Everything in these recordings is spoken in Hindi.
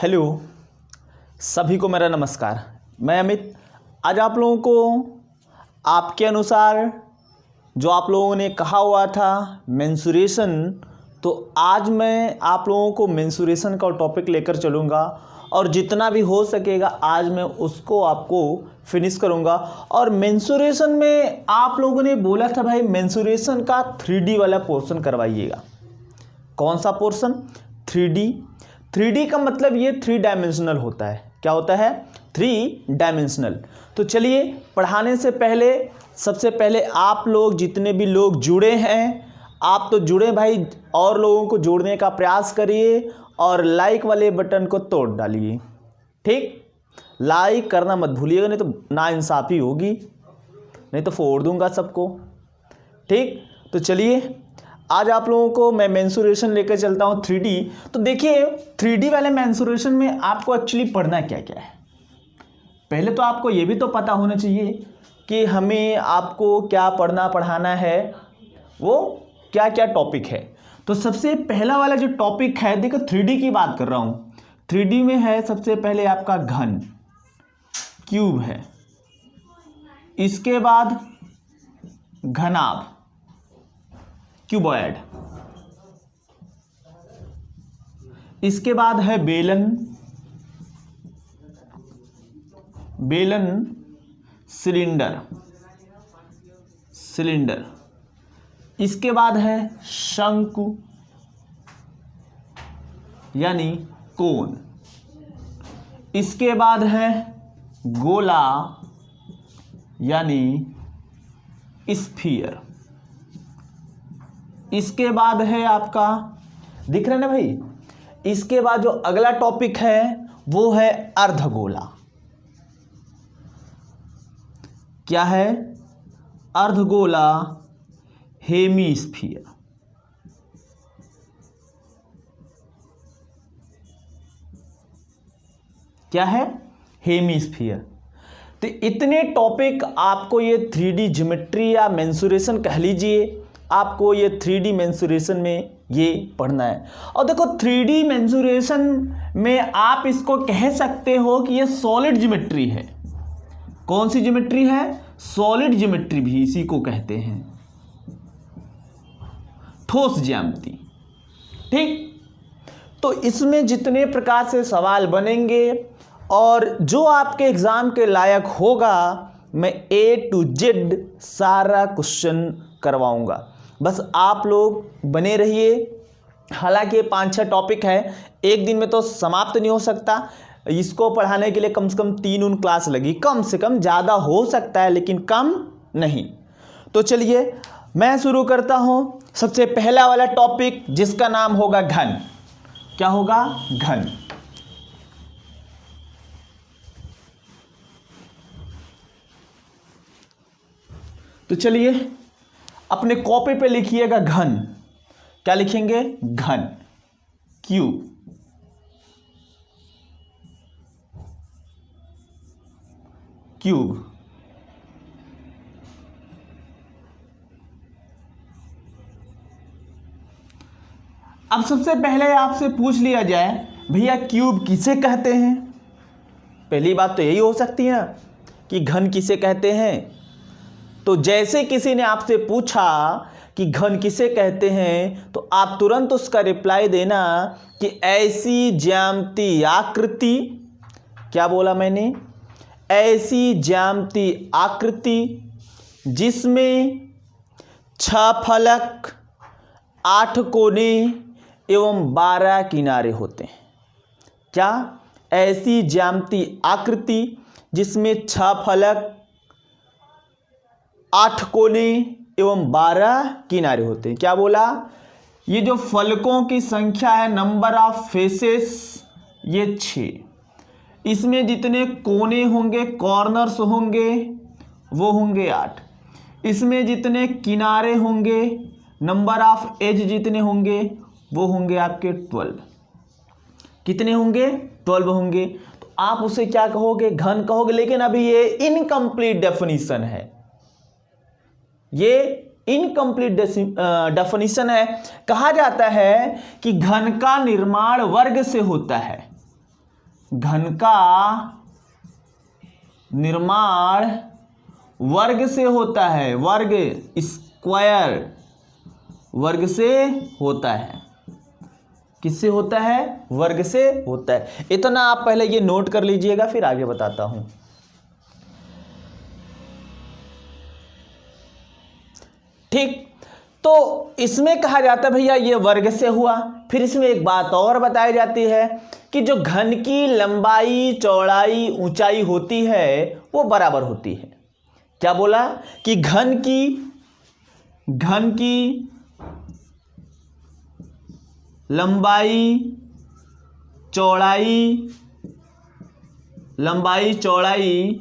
हेलो, सभी को मेरा नमस्कार। मैं अमित। आज आप लोगों को आपके अनुसार जो आप लोगों ने कहा हुआ था मेंसुरेशन, तो आज मैं आप लोगों को मेंसुरेशन का टॉपिक लेकर चलूँगा और जितना भी हो सकेगा आज मैं उसको आपको फिनिश करूँगा। और मेंसुरेशन में आप लोगों ने बोला था भाई मेंसुरेशन का 3D वाला पोर्शन करवाइएगा। कौन सा पोर्शन? 3D। 3D का मतलब ये 3 डायमेंशनल होता है। क्या होता है? 3 डायमेंशनल। तो चलिए, पढ़ाने से पहले सबसे पहले आप लोग जितने भी लोग जुड़े हैं, आप तो जुड़े भाई, और लोगों को जोड़ने का प्रयास करिए और लाइक वाले बटन को तोड़ डालिए। ठीक, लाइक करना मत भूलिएगा, नहीं तो नाइंसाफ़ी होगी, नहीं तो फोड़ दूंगा सबको। ठीक, तो चलिए आज आप लोगों को मैं मेंसुरेशन लेकर चलता हूँ 3D। तो देखिए 3D वाले मेंसुरेशन में आपको एक्चुअली पढ़ना क्या क्या है। पहले तो आपको ये भी तो पता होना चाहिए कि हमें आपको क्या पढ़ाना है, वो क्या क्या टॉपिक है। तो सबसे पहला वाला जो टॉपिक है, देखो 3D की बात कर रहा हूँ। 3D में है सबसे पहले आपका घन, क्यूब है, इसके बाद घनाभ, क्यूबॉइड, इसके बाद है बेलन, सिलेंडर, इसके बाद है शंकु यानी कोन, इसके बाद है गोला यानी स्फीयर, इसके बाद है आपका, दिख रहा है ना भाई, इसके बाद जो अगला टॉपिक है वो है अर्धगोला। क्या है? अर्धगोला, हेमीस्फीयर। क्या है? हेमीस्फीयर। तो इतने टॉपिक आपको ये 3D ज्योमेट्री या मेंसुरेशन कह लीजिए, आपको ये 3D मेंसुरेशन में ये पढ़ना है। और देखो 3D मेंसुरेशन में आप इसको कह सकते हो कि ये सॉलिड ज्योमेट्री है। कौन सी ज्योमेट्री है? सॉलिड ज्योमेट्री भी इसी को कहते हैं, ठोस ज्यामिति। ठीक, तो इसमें जितने प्रकार से सवाल बनेंगे और जो आपके एग्जाम के लायक होगा, मैं A to Z सारा क्वेश्चन करवाऊंगा। बस आप लोग बने रहिए। हालांकि 5-6 टॉपिक है, एक दिन में तो समाप्त नहीं हो सकता। इसको पढ़ाने के लिए कम से कम 3 क्लास लगी, कम से कम, ज़्यादा हो सकता है लेकिन कम नहीं। तो चलिए मैं शुरू करता हूँ। सबसे पहला वाला टॉपिक जिसका नाम होगा घन। क्या होगा? घन। तो चलिए अपने कॉपी पे लिखिएगा घन। क्या लिखेंगे? घन, क्यूब, अब सबसे पहले आपसे पूछ लिया जाए भैया क्यूब किसे कहते हैं। पहली बात तो यही हो सकती है कि घन किसे कहते हैं। तो जैसे किसी ने आपसे पूछा कि घन किसे कहते हैं, तो आप तुरंत उसका रिप्लाई देना कि ऐसी ज्यामितीय आकृति, क्या बोला मैंने? ऐसी ज्यामितीय आकृति जिसमें 6 फलक, 8 कोने एवं 12 किनारे होते हैं। क्या? ऐसी ज्यामितीय आकृति जिसमें 6 फलक, 8 कोने एवं 12 किनारे होते हैं। क्या बोला? ये जो फलकों की संख्या है, नंबर ऑफ फेसेस, ये 6। इसमें जितने कोने होंगे, कॉर्नर्स होंगे, वो होंगे 8। इसमें जितने किनारे होंगे, नंबर ऑफ एज जितने होंगे, वो होंगे आपके 12। कितने होंगे? 12 होंगे। तो आप उसे क्या कहोगे? घन कहोगे। लेकिन अभी ये इनकम्प्लीट डेफिनेशन है, ये इनकम्प्लीट डेफिनेशन है। कहा जाता है कि घन का निर्माण वर्ग से होता है। घन का निर्माण वर्ग से होता है, वर्ग स्क्वायर, वर्ग से होता है। किससे होता है? वर्ग से होता है। इतना आप पहले ये नोट कर लीजिएगा, फिर आगे बताता हूं। ठीक, तो इसमें कहा जाता है भैया ये वर्ग से हुआ। फिर इसमें एक बात और बताई जाती है कि जो घन की लंबाई, चौड़ाई, ऊंचाई होती है वो बराबर होती है। क्या बोला? कि घन की लंबाई, चौड़ाई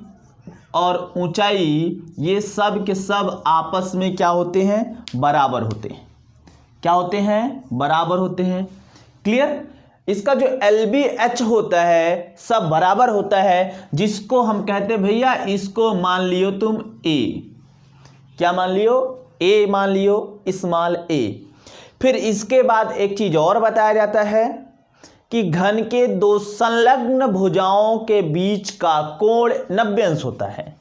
और ऊंचाई, ये सब के सब आपस में क्या होते हैं? बराबर होते हैं। क्या होते हैं? बराबर होते हैं। क्लियर? इसका जो LBH होता है सब बराबर होता है, जिसको हम कहते हैं भैया, इसको मान लियो तुम A। क्या मान लियो? A मान लियो, स्मॉल a। फिर इसके बाद एक चीज और बताया जाता है कि घन के दो संलग्न भुजाओं के बीच का कोण 90 अंश होता है।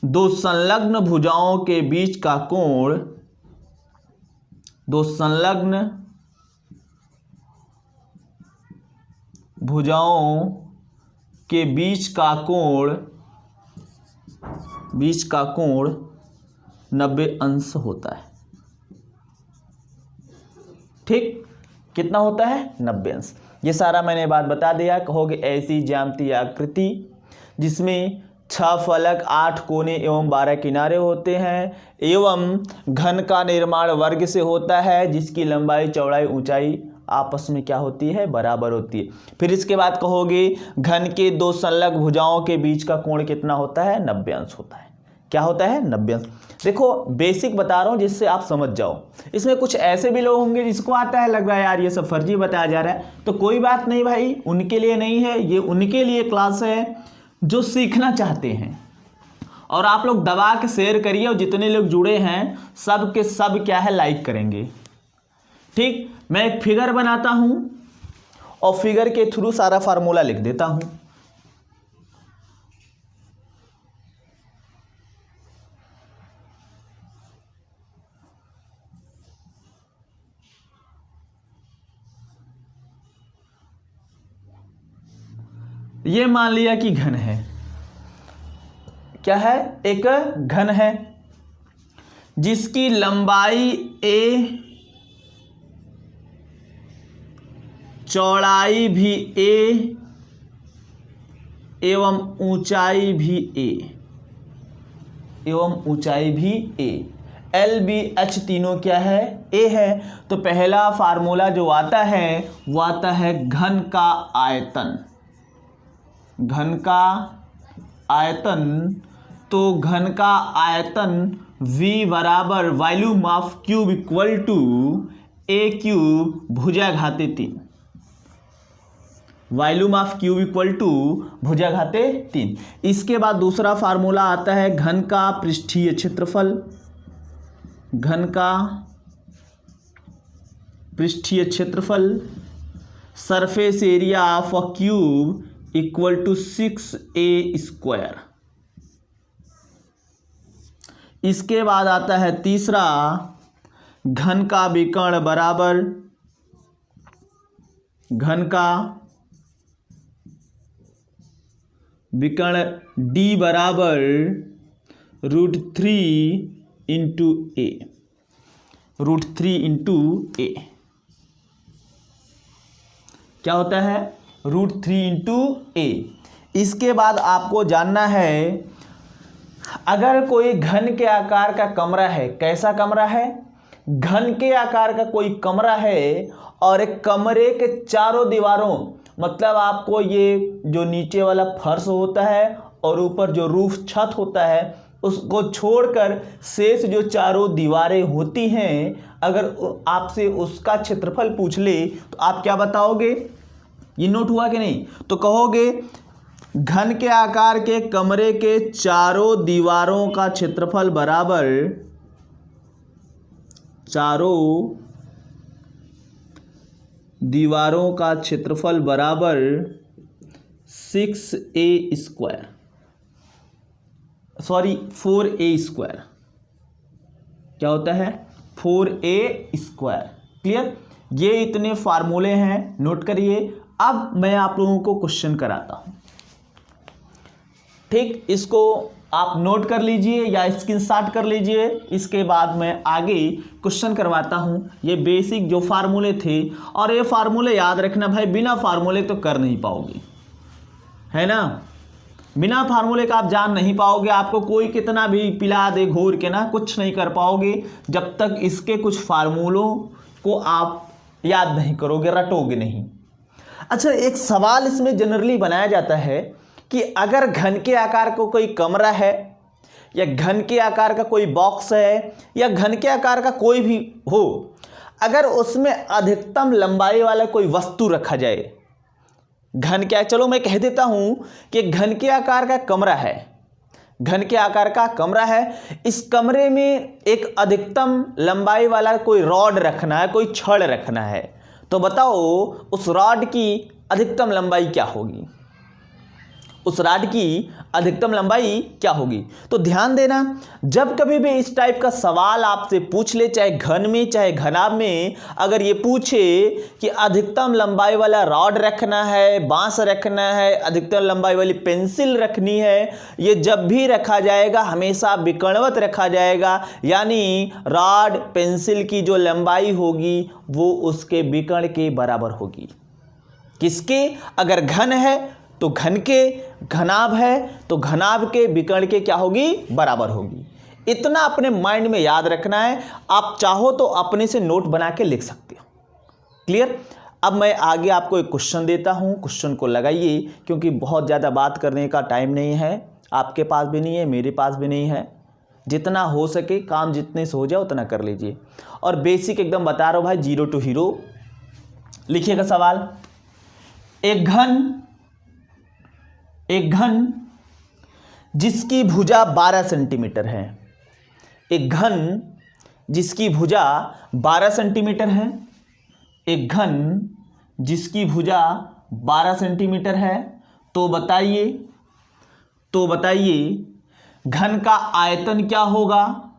दो संलग्न भुजाओं के बीच का कोण, दो संलग्न भुजाओं के बीच का कोण 90 अंश होता है। ठीक, कितना होता है? 90 अंश। ये सारा मैंने बात बता दिया। कहोगे ऐसी ज्यामितीय आकृति जिसमें 6 फलक, 8 कोने एवं 12 किनारे होते हैं, एवं घन का निर्माण वर्ग से होता है, जिसकी लंबाई, चौड़ाई, ऊंचाई आपस में क्या होती है? बराबर होती है। फिर इसके बाद कहोगे घन के दो संलग्न भुजाओं के बीच का कोण कितना होता है? 90 अंश होता है। क्या होता है? 90 अंश। देखो बेसिक बता रहा हूं जिससे आप समझ जाओ। इसमें कुछ ऐसे भी लोग होंगे जिसको आता है, लग रहा है यार ये सब फर्जी बताया जा रहा है, तो कोई बात नहीं भाई, उनके लिए नहीं है ये, उनके लिए क्लास है जो सीखना चाहते हैं। और आप लोग दबा के शेयर करिए, और जितने लोग जुड़े हैं सब के सब क्या है? लाइक करेंगे। ठीक, मैं एक फिगर बनाता हूं और फिगर के थ्रू सारा फार्मूला लिख देता हूं। ये मान लिया कि घन है। क्या है? एक घन है जिसकी लंबाई a, चौड़ाई भी a एवं ऊंचाई भी a, LBH तीनों क्या है? A है। तो पहला फार्मूला जो आता है वो आता है घन का आयतन। घन का आयतन, तो घन का आयतन V बराबर volume of cube equal to A cube भुजाघाते 3। Volume of cube equal to भुजाघाते 3। इसके बाद दूसरा फार्मूला आता है घन का पृष्ठीय क्षेत्रफल। घन का पृष्ठीय क्षेत्रफल, surface area of a cube equal to 6a square. इसके बाद आता है तीसरा घन का विकर्ण बराबर घन का विकर्ण D बराबर √3 इंटू A। √3 इंटू A क्या होता है? √3 इंटू A। इसके बाद आपको जानना है, अगर कोई घन के आकार का कमरा है, कैसा कमरा है? घन के आकार का कोई कमरा है और एक कमरे के चारों दीवारों, मतलब आपको ये जो नीचे वाला फर्श होता है और ऊपर जो रूफ छत होता है, उसको छोड़कर शेष जो चारों दीवारें होती हैं, अगर आपसे उसका क्षेत्रफल पूछ ले तो आप क्या बताओगे? ये नोट हुआ कि नहीं? तो कहोगे घन के आकार के कमरे के चारों दीवारों का क्षेत्रफल बराबर, चारों दीवारों का क्षेत्रफल बराबर 6a², सॉरी 4a², क्या होता है 4a²। क्लियर, ये इतने फार्मूले हैं, नोट करिए। अब मैं आप लोगों को क्वेश्चन कराता हूं, ठीक, इसको आप नोट कर लीजिए या स्क्रीनशॉट कर लीजिए। इसके बाद मैं आगे क्वेश्चन करवाता हूं। ये बेसिक जो फार्मूले थे, और ये फार्मूले याद रखना भाई, बिना फार्मूले तो कर नहीं पाओगे, है ना। बिना फार्मूले का आप जान नहीं पाओगे। आपको कोई कितना भी पिला दे घोर के ना, कुछ नहीं कर पाओगे जब तक इसके कुछ फार्मूलों को आप याद नहीं करोगे, रटोगे नहीं। अच्छा, एक सवाल इसमें जनरली बनाया जाता है कि अगर घन के आकार का कोई कमरा है, या घन के आकार का कोई बॉक्स है, या घन के आकार का कोई भी हो, अगर उसमें अधिकतम लंबाई वाला कोई वस्तु रखा जाए, घन क्या, चलो मैं कह देता हूं कि घन के आकार का कमरा है, घन के आकार का कमरा है, इस कमरे में एक अधिकतम लंबाई वाला कोई रॉड रखना है, कोई छड़ रखना है, तो बताओ उस रॉड की अधिकतम लंबाई क्या होगी, उस रॉड की अधिकतम लंबाई क्या होगी। तो ध्यान देना, जब कभी भी इस टाइप का सवाल आपसे पूछ ले, चाहे घन में चाहे घनाभ में, अगर ये पूछे कि अधिकतम लंबाई वाला रॉड रखना है, बांस रखना है, अधिकतम लंबाई वाली पेंसिल रखनी है, ये जब भी रखा जाएगा हमेशा विकर्णवत रखा जाएगा, यानी रॉड पेंसिल की जो लंबाई होगी वो उसके विकर्ण के बराबर होगी। किसके, अगर घन है तो घन के, घनाभ है तो घनाभ के विकर्ण के क्या होगी, बराबर होगी। इतना अपने माइंड में याद रखना है। आप चाहो तो अपने से नोट बना के लिख सकते हो। क्लियर। अब मैं आगे आपको एक क्वेश्चन देता हूं, क्वेश्चन को लगाइए, क्योंकि बहुत ज़्यादा बात करने का टाइम नहीं है, आपके पास भी नहीं है, मेरे पास भी नहीं है। जितना हो सके काम जितने से हो जाए उतना कर लीजिए। और बेसिक एकदम बता रहा हूं भाई, 0 to हीरो। लिखिएगा सवाल, एक घन जिसकी भुजा 12 सेंटीमीटर है, एक घन जिसकी भुजा 12 सेंटीमीटर है, एक घन जिसकी भुजा 12 सेंटीमीटर है, तो बताइए घन का आयतन क्या होगा।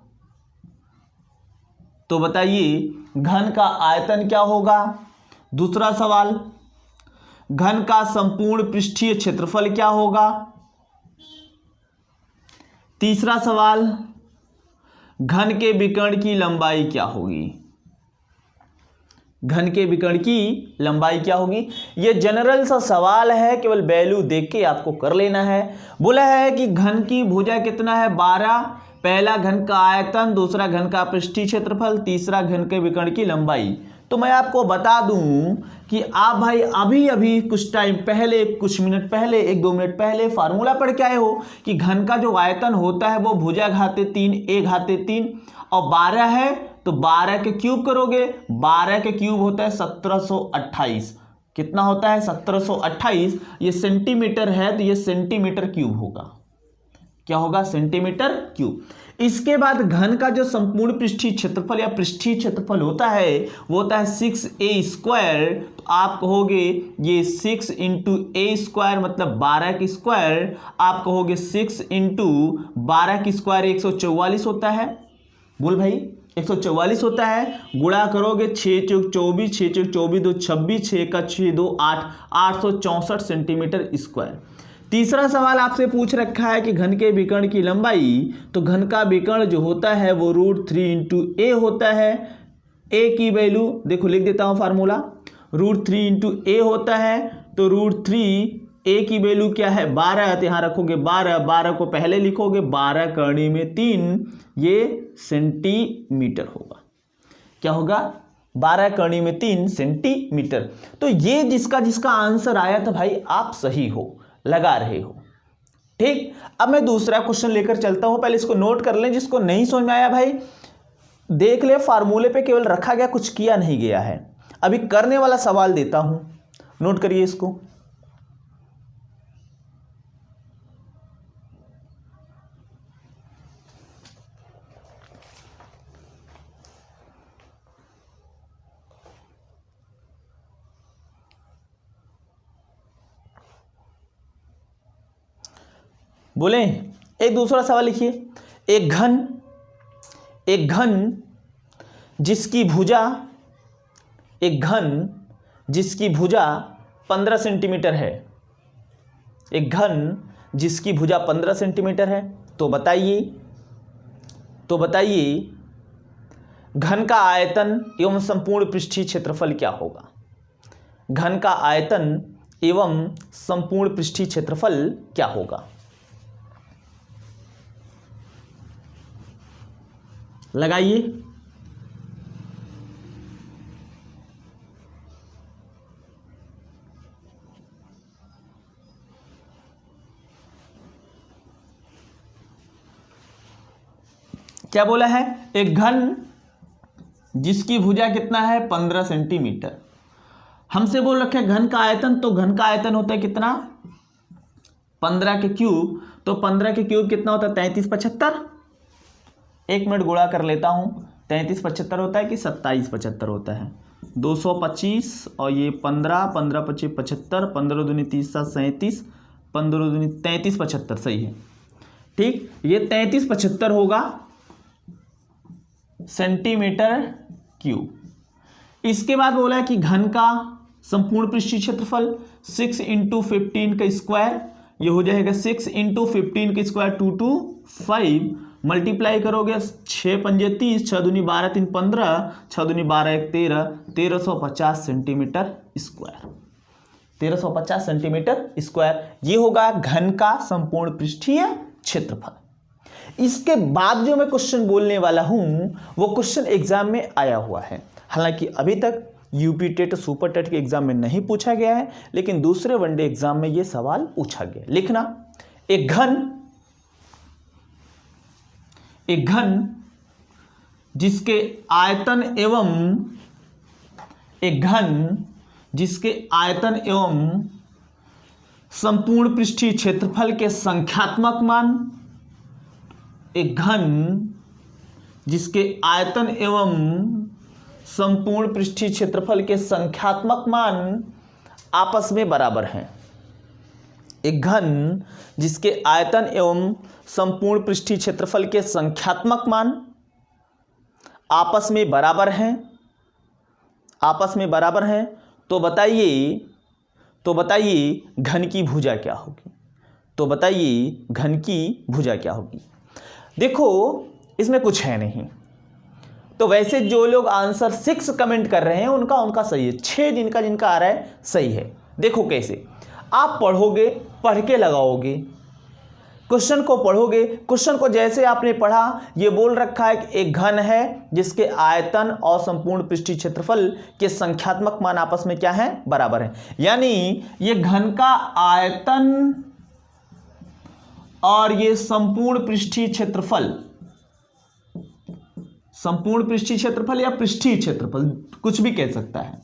तो बताइए घन का आयतन क्या होगा। दूसरा सवाल, घन का संपूर्ण पृष्ठीय क्षेत्रफल क्या होगा। तीसरा सवाल, घन के विकर्ण की लंबाई क्या होगी। घन के विकर्ण की लंबाई क्या होगी। यह जनरल सा सवाल है, केवल वैल्यू देख के आपको कर लेना है। बोला है कि घन की भुजा कितना है, 12, पहला घन का आयतन, दूसरा घन का पृष्ठीय क्षेत्रफल, तीसरा घन के विकर्ण की लंबाई। तो मैं आपको बता दूं कि आप भाई अभी अभी कुछ टाइम पहले, कुछ मिनट पहले, 1-2 मिनट पहले फार्मूला पढ़ के आए हो कि घन का जो आयतन होता है वो भुजा घाते 3 a घाते 3, और 12 है तो 12 के क्यूब करोगे, 12 के क्यूब होता है 1728। कितना होता है 1728। ये सेंटीमीटर है तो ये सेंटीमीटर क्यूब होगा। क्या होगा, सेंटीमीटर क्यूब। इसके बाद घन का जो संपूर्ण पृष्ठीय क्षेत्रफल या पृष्ठीय क्षेत्रफल होता है वो होता है 6a²। तो आप कहोगे ये 6 इंटू a² मतलब 12 की स्क्वायर। आप कहोगे 6 इंटू 12 की स्क्वायर 144 होता है। बोल भाई 144 होता है। गुणा करोगे 6 चौक 24, 6 चौक 24, 2 26, 6 का 6 2 8, 864 सेंटीमीटर स्क्वायर। तीसरा सवाल आपसे पूछ रखा है कि घन के विकर्ण की लंबाई। तो घन का विकर्ण जो होता है वो √3 इंटू ए होता है। ए की वैल्यू देखो लिख देता हूं फार्मूला, √3 इंटू ए होता है। तो √3 ए की वैल्यू क्या है 12, तो यहां रखोगे 12, 12 को पहले लिखोगे, 12 करनी में 3, ये सेंटीमीटर होगा। क्या होगा, 12 करनी में 3 सेंटीमीटर। तो ये जिसका जिसका आंसर आया था भाई आप सही हो, लगा रहे हो। ठीक, अब मैं दूसरा क्वेश्चन लेकर चलता हूं। पहले इसको नोट कर लें, जिसको नहीं समझ में आया भाई देख ले, फार्मूले पे केवल रखा गया, कुछ किया नहीं गया है। अभी करने वाला सवाल देता हूं, नोट करिए इसको। बोले एक दूसरा सवाल लिखिए, एक घन जिसकी भुजा, एक घन जिसकी भुजा 15 सेंटीमीटर है, एक घन जिसकी भुजा 15 सेंटीमीटर है, तो बताइए घन का आयतन एवं संपूर्ण पृष्ठीय क्षेत्रफल क्या होगा। घन का आयतन एवं संपूर्ण पृष्ठीय क्षेत्रफल क्या होगा। लगाइए। क्या बोला है, एक घन जिसकी भुजा कितना है 15 सेंटीमीटर। हमसे बोल रखे घन का आयतन, तो घन का आयतन होता है कितना 15 के क्यूब, तो 15 के क्यूब कितना होता है 33 75। 1 मिनट गुणा कर लेता हूं, 33 75 होता है कि 27 75 होता है। 225 और ये 15 15 25 75, 15 दूनी 30 7 37, 15 दूनी 33 75 सही है। ठीक, ये 33 75 होगा सेंटीमीटर क्यूब। इसके बाद बोला है कि घन का संपूर्ण पृष्ठीय क्षेत्रफल 6 × 15 का स्क्वायर, ये हो जाएगा 6 × 15 का स्क्वायर 225, मल्टीप्लाई करोगे 6 पंजे 30, 6 दूनी 12 3 15, 6 दूनी 12 1 13, 1350 सेंटीमीटर स्क्वायर, 1350 सेंटीमीटर स्क्वायर, ये होगा घन का संपूर्ण पृष्ठीय क्षेत्रफल। इसके बाद जो मैं क्वेश्चन बोलने वाला हूं वो क्वेश्चन एग्जाम में आया हुआ है। हालांकि अभी तक यूपी टेट सुपर टेट के एग्जाम में नहीं पूछा गया है, लेकिन दूसरे वनडे एग्जाम में यह सवाल पूछा गया। लिखना, एक घन जिसके आयतन एवं संपूर्ण पृष्ठीय क्षेत्रफल के संख्यात्मक मान, एक घन जिसके आयतन एवं संपूर्ण पृष्ठीय क्षेत्रफल के संख्यात्मक मान आपस में बराबर हैं। एक घन जिसके आयतन एवं संपूर्ण पृष्ठीय क्षेत्रफल के संख्यात्मक मान आपस में बराबर हैं, तो बताइए घन की भुजा क्या होगी। देखो इसमें कुछ है नहीं, तो वैसे जो लोग आंसर 6 कमेंट कर रहे हैं उनका सही है, 6 जिनका आ रहा है सही है। देखो कैसे आप पढ़ोगे, पढ़ के लगाओगे, क्वेश्चन को पढ़ोगे, क्वेश्चन को जैसे आपने पढ़ा, ये बोल रखा है कि एक घन है जिसके आयतन और संपूर्ण पृष्ठीय क्षेत्रफल के संख्यात्मक मान आपस में क्या है बराबर है, यानी ये घन का आयतन और ये संपूर्ण पृष्ठीय क्षेत्रफल या पृष्ठीय क्षेत्रफल कुछ भी कह सकता है,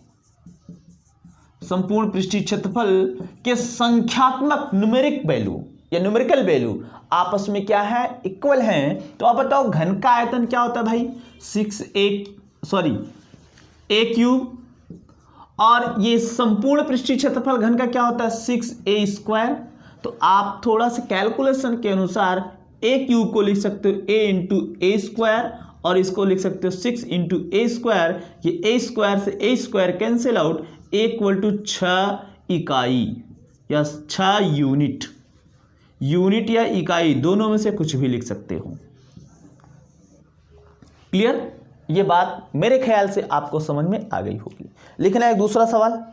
संपूर्ण पृष्ठीय क्षेत्रफल के संख्यात्मक न्यूमेरिकल वैल्यू आपस में क्या है इक्वल हैं। तो आप बताओ घन का आयतन क्या होता है भाई 6a क्यूब, और ये संपूर्ण पृष्ठीय क्षेत्रफल घन का क्या होता है 6a²। तो आप थोड़ा सा कैलकुलेशन के अनुसार a क्यूब को लिख सकते हो a × a², और इसको लिख सकते हो 6 × a²। ये a² से a² कैंसिल आउट, a = 6 इकाई या 6 यूनिट या इकाई, दोनों में से कुछ भी लिख सकते हो। क्लियर, ये बात मेरे ख्याल से आपको समझ में आ गई होगी। लिखना एक दूसरा सवाल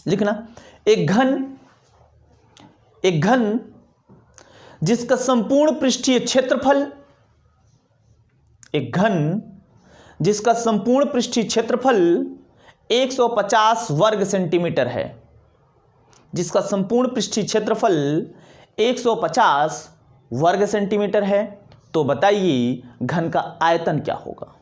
लिखना, एक घन जिसका संपूर्ण पृष्ठीय क्षेत्रफल, एक घन जिसका संपूर्ण पृष्ठीय क्षेत्रफल 150 वर्ग सेंटीमीटर है, जिसका संपूर्ण पृष्ठीय क्षेत्रफल 150 वर्ग सेंटीमीटर है, तो बताइए घन का आयतन क्या होगा।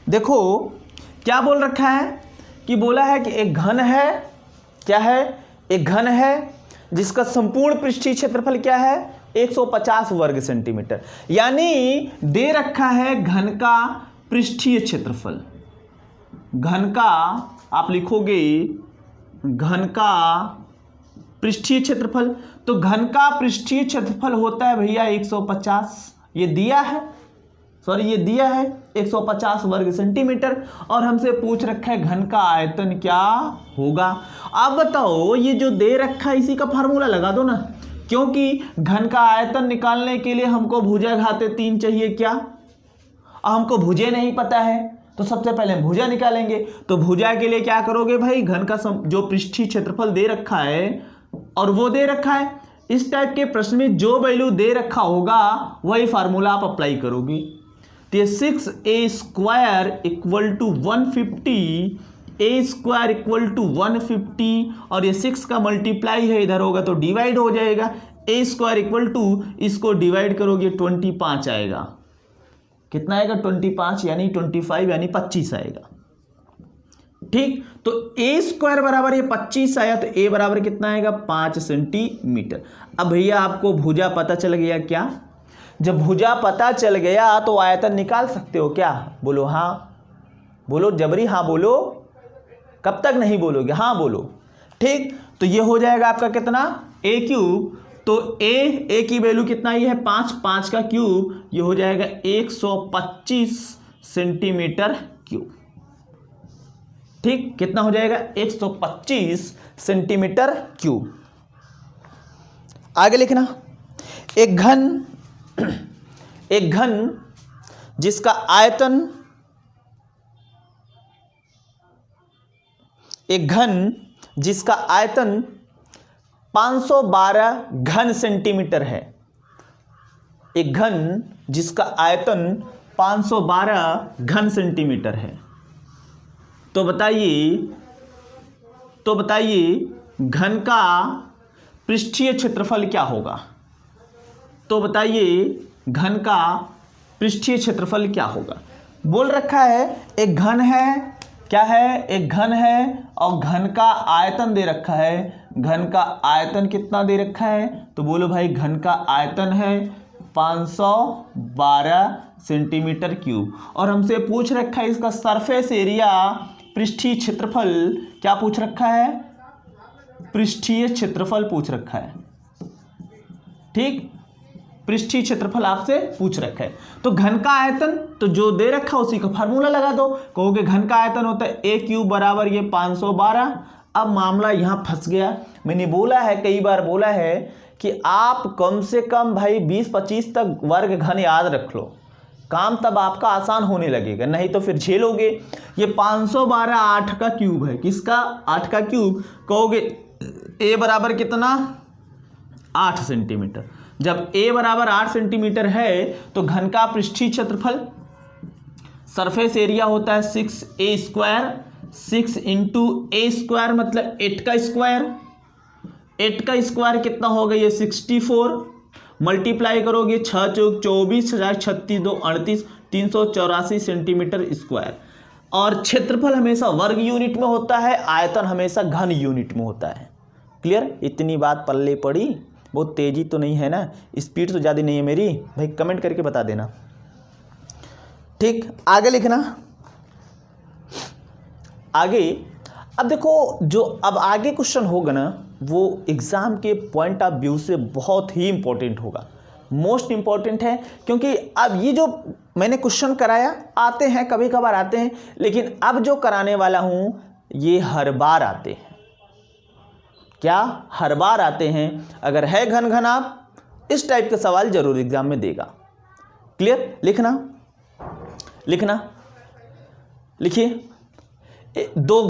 देखो क्या बोल रखा है कि बोला है कि एक घन है, क्या है, एक घन है जिसका संपूर्ण पृष्ठीय क्षेत्रफल क्या है 150 वर्ग सेंटीमीटर। यानी दे रखा है घन का पृष्ठीय क्षेत्रफल, घन का आप लिखोगे घन का पृष्ठीय क्षेत्रफल, तो घन का पृष्ठीय क्षेत्रफल होता है भैया 150, ये दिया है, ये दिया है 150 वर्ग सेंटीमीटर, और हमसे पूछ रखा है घन का आयतन क्या होगा। अब बताओ ये जो दे रखा है इसी का फार्मूला लगा दो ना, क्योंकि घन का आयतन निकालने के लिए हमको भुजा घाते 3 चाहिए, क्या हमको भुजे नहीं पता है, तो सबसे पहले हम भुजा निकालेंगे। तो भुजा के लिए क्या करोगे भाई, घन का जो पृष्ठीय क्षेत्रफल दे रखा है और वो दे रखा है, इस टाइप के प्रश्न में जो वैल्यू दे रखा होगा वही फार्मूला आप अप्लाई करोगे। तो 6a² equal to 150, a² equal to 150, और ये 6 का मल्टीप्लाई है इधर होगा तो डिवाइड हो जाएगा, a² इक्वल टू इसको डिवाइड करोगे 25 आएगा, कितना आएगा 25 यानी 25 यानी 25 आएगा। ठीक, तो a² बराबर ये 25 आया, तो a बराबर कितना आएगा 5 सेंटीमीटर। अब भैया आपको भुजा पता चल गया क्या, जब भुजा पता चल गया तो आयतन निकाल सकते हो क्या, बोलो हाँ, बोलो जबरी हाँ बोलो, कब तक नहीं बोलोगे, हाँ बोलो। ठीक, तो ये हो जाएगा आपका कितना a³, तो a की वैल्यू कितना ही है 5, 5 का क्यूब ये हो जाएगा 125 सेंटीमीटर क्यूब। ठीक, कितना हो जाएगा 125 सेंटीमीटर क्यूब। आगे लिखना, एक घन जिसका आयतन, एक घन जिसका आयतन 512 घन सेंटीमीटर है, एक घन जिसका आयतन 512 घन सेंटीमीटर है, तो बताइए घन का पृष्ठीय क्षेत्रफल क्या होगा, तो बताइए घन का पृष्ठीय क्षेत्रफल क्या होगा। बोल रखा है एक घन है, क्या है, एक घन है और घन का आयतन दे रखा है, घन का आयतन कितना दे रखा है, तो बोलो भाई घन का आयतन है 512 सेंटीमीटर क्यूब, और हमसे पूछ रखा है इसका सरफेस एरिया, पृष्ठीय क्षेत्रफल क्या पूछ रखा है, पृष्ठीय क्षेत्रफल पूछ रखा है। ठीक, पृष्ठीय क्षेत्रफल आपसे पूछ रखा है, तो घन का आयतन तो जो दे रखा है उसी का फार्मूला लगा दो, कहोगे घन का आयतन होता है a³ बराबर ये 512। अब मामला यहाँ फंस गया, मैंने बोला है कई बार बोला है कि आप कम से कम भाई 20-25 तक वर्ग घन याद रख लो, काम तब आपका आसान होने लगेगा, नहीं तो फिर झेलोगे। ये 512 8 का क्यूब है, किसका 8 का क्यूब, कहोगे a बराबर कितना 8 सेंटीमीटर। जब a बराबर 8 सेंटीमीटर है तो घन का पृष्ठीय क्षेत्रफल सरफेस एरिया होता है 6a², 6 इंटू a² मतलब 8 का स्क्वायर, 8 का स्क्वायर कितना होगा ये 64, मल्टीप्लाई करोगे 6 चौक 24, 36 2 38, 384 सेंटीमीटर स्क्वायर। और क्षेत्रफल हमेशा वर्ग यूनिट में होता है, आयतन हमेशा घन यूनिट में होता है। क्लियर, इतनी बात पल्ले पड़ी, बहुत तेजी तो नहीं है ना, स्पीड तो ज़्यादा नहीं है मेरी भाई, कमेंट करके बता देना। ठीक, आगे लिखना, आगे अब देखो जो अब आगे क्वेश्चन होगा ना वो एग्ज़ाम के पॉइंट ऑफ व्यू से बहुत ही इंपॉर्टेंट होगा, मोस्ट इंपॉर्टेंट है, क्योंकि अब ये जो मैंने क्वेश्चन कराया आते हैं कभी कभार आते हैं, लेकिन अब जो कराने वाला हूँ ये हर बार आते हैं, क्या हर बार आते हैं। अगर है घन घन आप इस टाइप के सवाल जरूर एग्जाम में देगा। क्लियर, लिखना लिखिए, दो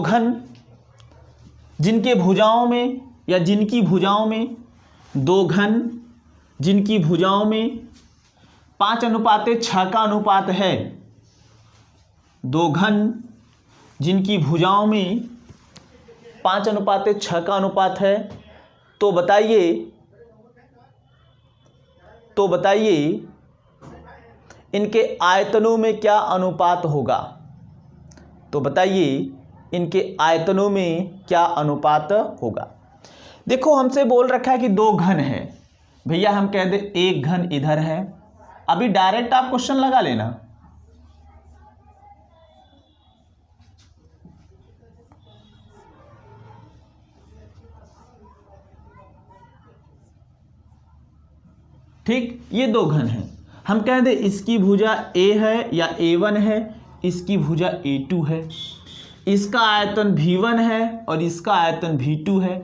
घन जिनके भुजाओं में या जिनकी भुजाओं में, दो घन जिनकी भुजाओं में 5:6 का अनुपात है, दो घन जिनकी भुजाओं में 5:6 का अनुपात है, तो बताइए इनके आयतनों में क्या अनुपात होगा? तो बताइए इनके आयतनों में क्या अनुपात होगा। देखो हमसे बोल रखा है कि दो घन है, भैया हम कह दे एक घन इधर है। अभी डायरेक्ट आप क्वेश्चन लगा लेना, ठीक। ये दो घन है, हम कह दे इसकी भुजा a है या a1 है, इसकी भुजा a2 है, इसका आयतन v1 है और इसका आयतन v2 है।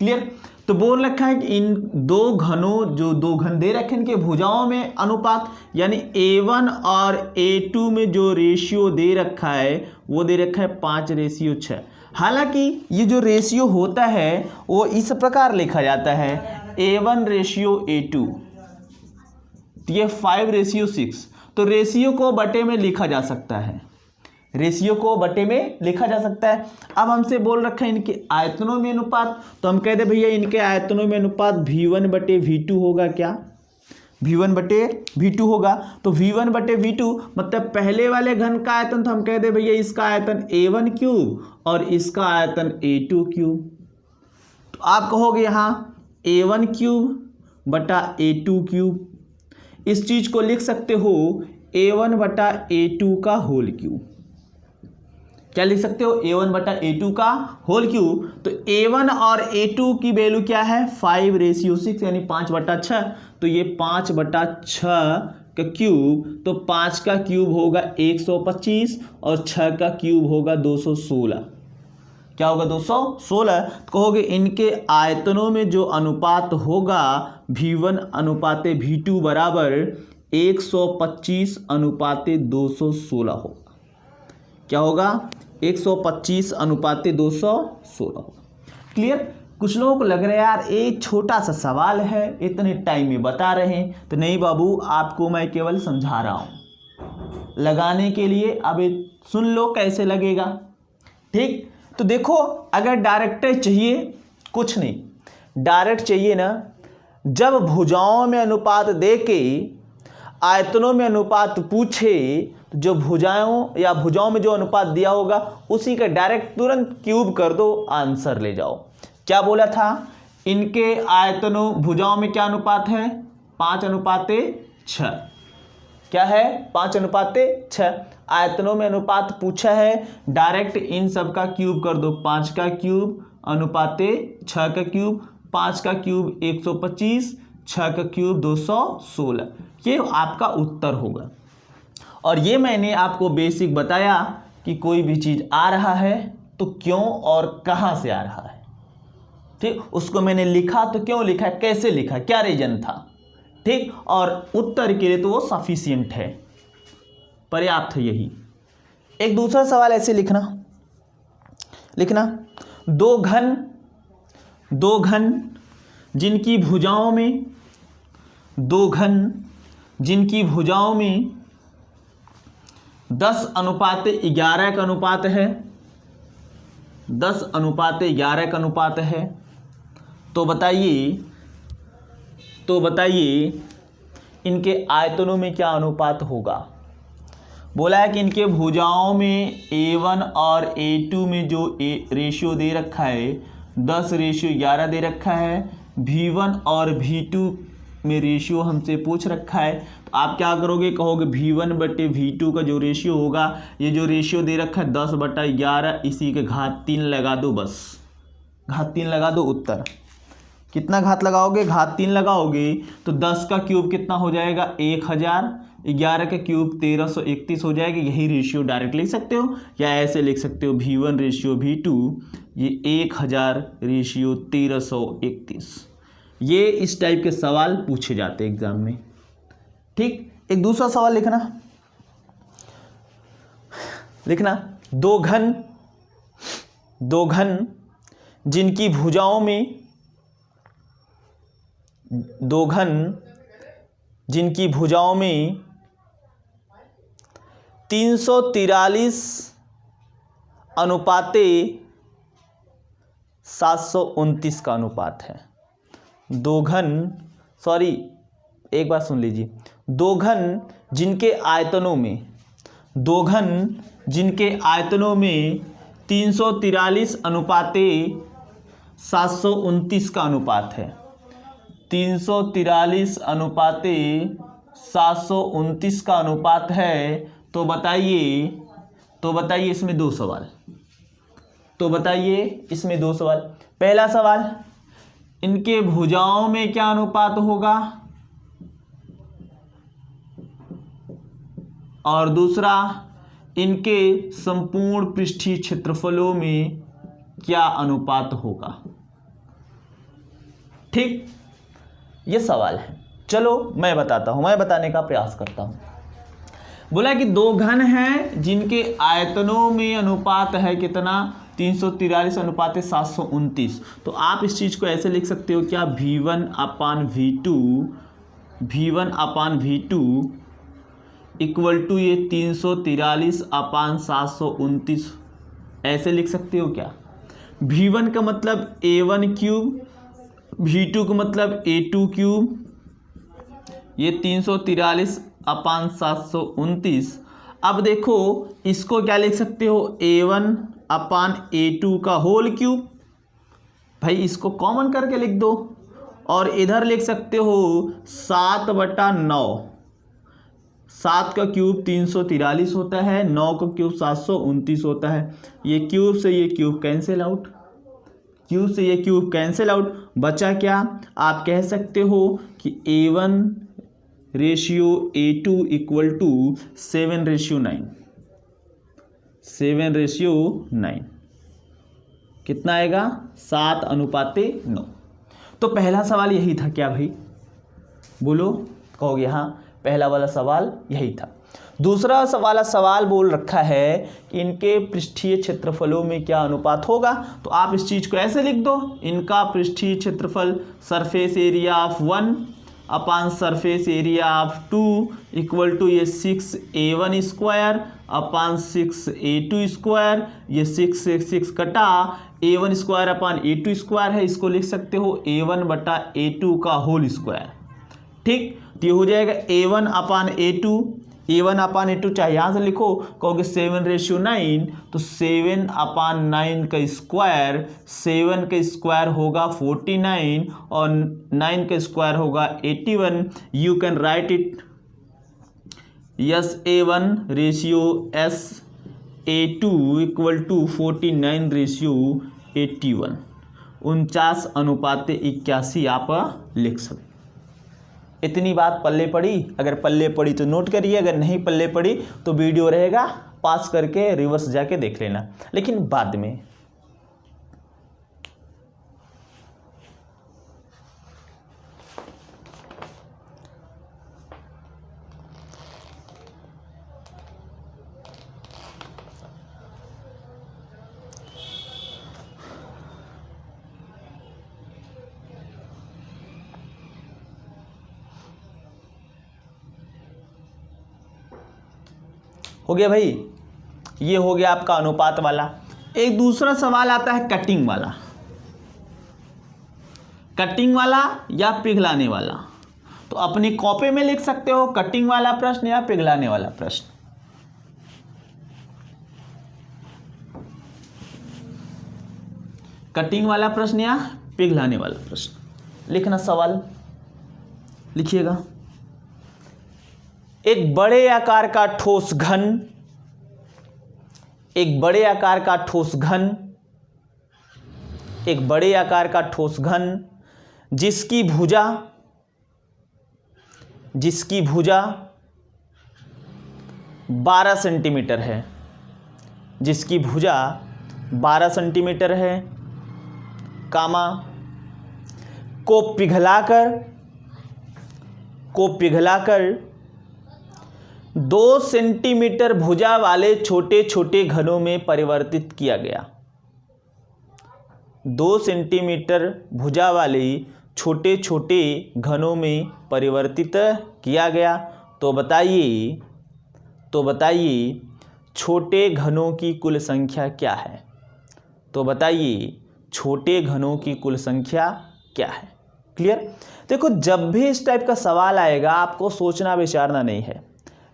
क्लियर? तो बोल रखा है कि इन दो घनों, जो दो घन दे रखे इनके भुजाओं में अनुपात, यानी a1 और a2 में जो रेशियो दे रखा है वो दे रखा है 5:6। हालांकि ये जो रेशियो होता है वो इस प्रकार लिखा जाता है a1:a2, तो ये 5:6। तो रेशियो को बटे में लिखा जा सकता है, रेशियो को बटे में लिखा जा सकता है। अब हमसे बोल रखा है इनके आयतनों में अनुपात, तो हम कहते हैं भैया इनके आयतनों में अनुपात v1/v2 होगा। क्या? v1/v2 होगा। तो v1/v2 मतलब पहले वाले घन का आयतन, तो हम कहते हैं भैया इसका आयतन a1 क्यूब और इसका आयतन a2 क्यूब। तो आप कहोगे यहाँ a1 क्यूब बटा a2 क्यूब। इस चीज को लिख सकते हो a1/a2 का होल क्यूब। क्या लिख सकते हो? a1/a2 का होल क्यूब। तो a1 और a2 की वैल्यू क्या है? 5:6 यानी 5/6। तो ये 5/6 का क्यूब, तो 5 का क्यूब होगा 125 और 6 का क्यूब होगा 216। क्या होगा? 216। तो कहोगे इनके आयतनों में जो अनुपात होगा v1:v2 बराबर 125:216 होगा। क्या होगा? 125:216 होगा। क्लियर? कुछ लोगों को लग रहा है यार एक छोटा सा सवाल है, इतने टाइम में बता रहे हैं। तो नहीं बाबू, आपको मैं केवल समझा रहा हूँ लगाने के लिए। अब सुन लो कैसे लगेगा। ठीक? तो देखो, अगर डायरेक्ट चाहिए, कुछ नहीं, डायरेक्ट चाहिए ना, जब भुजाओं में अनुपात दे के आयतनों में अनुपात पूछे, तो जो भुजाओं में जो अनुपात दिया होगा उसी का डायरेक्ट तुरंत क्यूब कर दो, आंसर ले जाओ। क्या बोला था? इनके आयतनों भुजाओं में क्या अनुपात है? 5:6। क्या है? 5:6। आयतनों में अनुपात पूछा है, डायरेक्ट इन सब का क्यूब कर दो। 5 का क्यूब अनुपाते 6 का क्यूब, 5 का क्यूब 125, 6 का क्यूब 216। ये आपका उत्तर होगा। और ये मैंने आपको बेसिक बताया कि कोई भी चीज़ आ रहा है तो क्यों और कहाँ से आ रहा है। ठीक? उसको मैंने लिखा तो क्यों लिखा, कैसे लिखा, क्या रीजन था। ठीक? और उत्तर के लिए तो वो सफिशिएंट है, पर्याप्त है यही। एक दूसरा सवाल ऐसे लिखना दो घन जिनकी भुजाओं में 10:11 का अनुपात है, 10:11 का अनुपात है। तो बताइए इनके आयतनों में क्या अनुपात होगा। बोला है कि इनके भुजाओं में a1 और a2 में जो रेशियो दे रखा है 10:11 दे रखा है। v1 और v2 में रेशियो हमसे पूछ रखा है। तो आप क्या करोगे? कहोगे v1/v2 का जो रेशियो होगा, ये जो रेशियो दे रखा है 10/11, इसी के घात 3 लगा दो, बस घात 3 लगा दो। उत्तर कितना घात लगाओगे? घात 3 लगाओगे तो 10 का क्यूब कितना हो जाएगा? 1000। 11 का क्यूब 1331 हो जाएगा। यही रेशियो डायरेक्ट लिख सकते हो, या ऐसे लिख सकते हो v1/v2, ये 1000/1331। ये इस टाइप के सवाल पूछे जाते हैं एग्जाम में। ठीक? एक दूसरा सवाल लिखना दो घन जिनकी भुजाओं में 343:729 का अनुपात है। एक बार सुन लीजिए, दो घन जिनके आयतनों में, दो घन जिनके आयतनों में 343 अनुपाते 729 का अनुपात है, 343 अनुपाते 729 का अनुपात है। तो बताइए इसमें दो सवाल। पहला सवाल, इनके भुजाओं में क्या अनुपात होगा, और दूसरा, इनके संपूर्ण पृष्ठीय क्षेत्रफलों में क्या अनुपात होगा। ठीक, ये सवाल है। चलो मैं बताने का प्रयास करता हूं। बोला कि दो घन हैं जिनके आयतनों में अनुपात है कितना, 343 अनुपात 729। तो आप इस चीज को ऐसे लिख सकते हो क्या, V1/V2 इक्वल टू ये 343/729, ऐसे लिख सकते हो क्या। V1 का मतलब A1 क्यूब, V2 का मतलब A2 क्यूब, ये 343/729। अब देखो इसको क्या लिख सकते हो, A1/A2 का होल क्यूब, भाई इसको कॉमन करके लिख दो, और इधर लिख सकते हो 7/9। 7 का क्यूब 343 होता है, 9 का क्यूब 729 होता है। ये क्यूब से ये क्यूब कैंसिल आउट, बचा क्या, आप कह सकते हो कि A1/A2 इक्वल टू 7/9। 7/9 कितना आएगा, 7:9। तो पहला सवाल यही था क्या भाई, बोलो, कहोगे हाँ, पहला वाला सवाल यही था। दूसरा सवाल बोल रखा है कि इनके पृष्ठीय क्षेत्रफलों में क्या अनुपात होगा। तो आप इस चीज को ऐसे लिख दो, इनका पृष्ठीय क्षेत्रफल surface area of 1 upon surface area of 2 equal to ये 6A1 square upon 6A2 square, ये 6 कटा, A1 square upon A2 square है, इसको लिख सकते हो A1/A2 का होल स्क्वायर। ठीक, तो ये हो जाएगा A1/A2 चाहे यहाँ से लिखो, कहोगे 7/9, तो 7/9 का स्क्वायर, 7 का स्क्वायर होगा 49 और 9 का स्क्वायर होगा 81। You can write it SA1/SA2 equal to 49/81, 49/81 आप लिख सकते। इतनी बात पल्ले पड़ी, अगर पल्ले पड़ी तो नोट करिए, अगर नहीं पल्ले पड़ी तो वीडियो रहेगा, पास करके रिवर्स जाके देख लेना, लेकिन बाद में। हो गया भाई, ये हो गया आपका अनुपात वाला। एक दूसरा सवाल आता है कटिंग वाला या पिघलाने वाला। तो अपनी कॉपी में लिख सकते हो कटिंग वाला प्रश्न या पिघलाने वाला प्रश्न। कटिंग वाला प्रश्न या पिघलाने वाला प्रश्न। लिखना सवाल, लिखिएगा। एक बड़े आकार का ठोस घन जिसकी भुजा 12 सेंटीमीटर है, कामा को पिघलाकर 2 सेंटीमीटर भुजा वाले छोटे छोटे घनों में परिवर्तित किया गया। 2 सेंटीमीटर भुजा वाले छोटे छोटे घनों में परिवर्तित किया गया। तो बताइए छोटे घनों की कुल संख्या क्या है। क्लियर। देखो, जब भी इस टाइप का सवाल आएगा आपको सोचना विचारना नहीं है,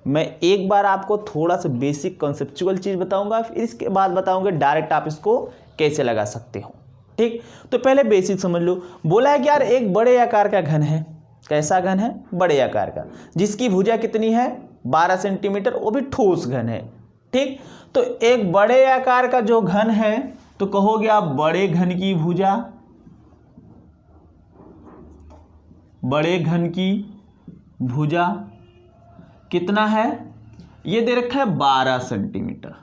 मैं एक बार आपको थोड़ा सा बेसिक कॉन्सेप्चुअल चीज़ बताऊंगा, फिर इसके बाद बताऊंगा डायरेक्ट आप इसको कैसे लगा सकते हो। ठीक, तो पहले बेसिक समझ लो। बोला है कि यार एक बड़े आकार का घन है। कैसा घन है? बड़े आकार का, जिसकी भुजा कितनी है? 12 सेंटीमीटर, वो भी ठोस घन है। ठीक, तो एक बड़े आकार का जो घन है, तो कहोगे आप बड़े घन की भुजा, बड़े घन की भुजा कितना है? ये दे रखा है 12 सेंटीमीटर।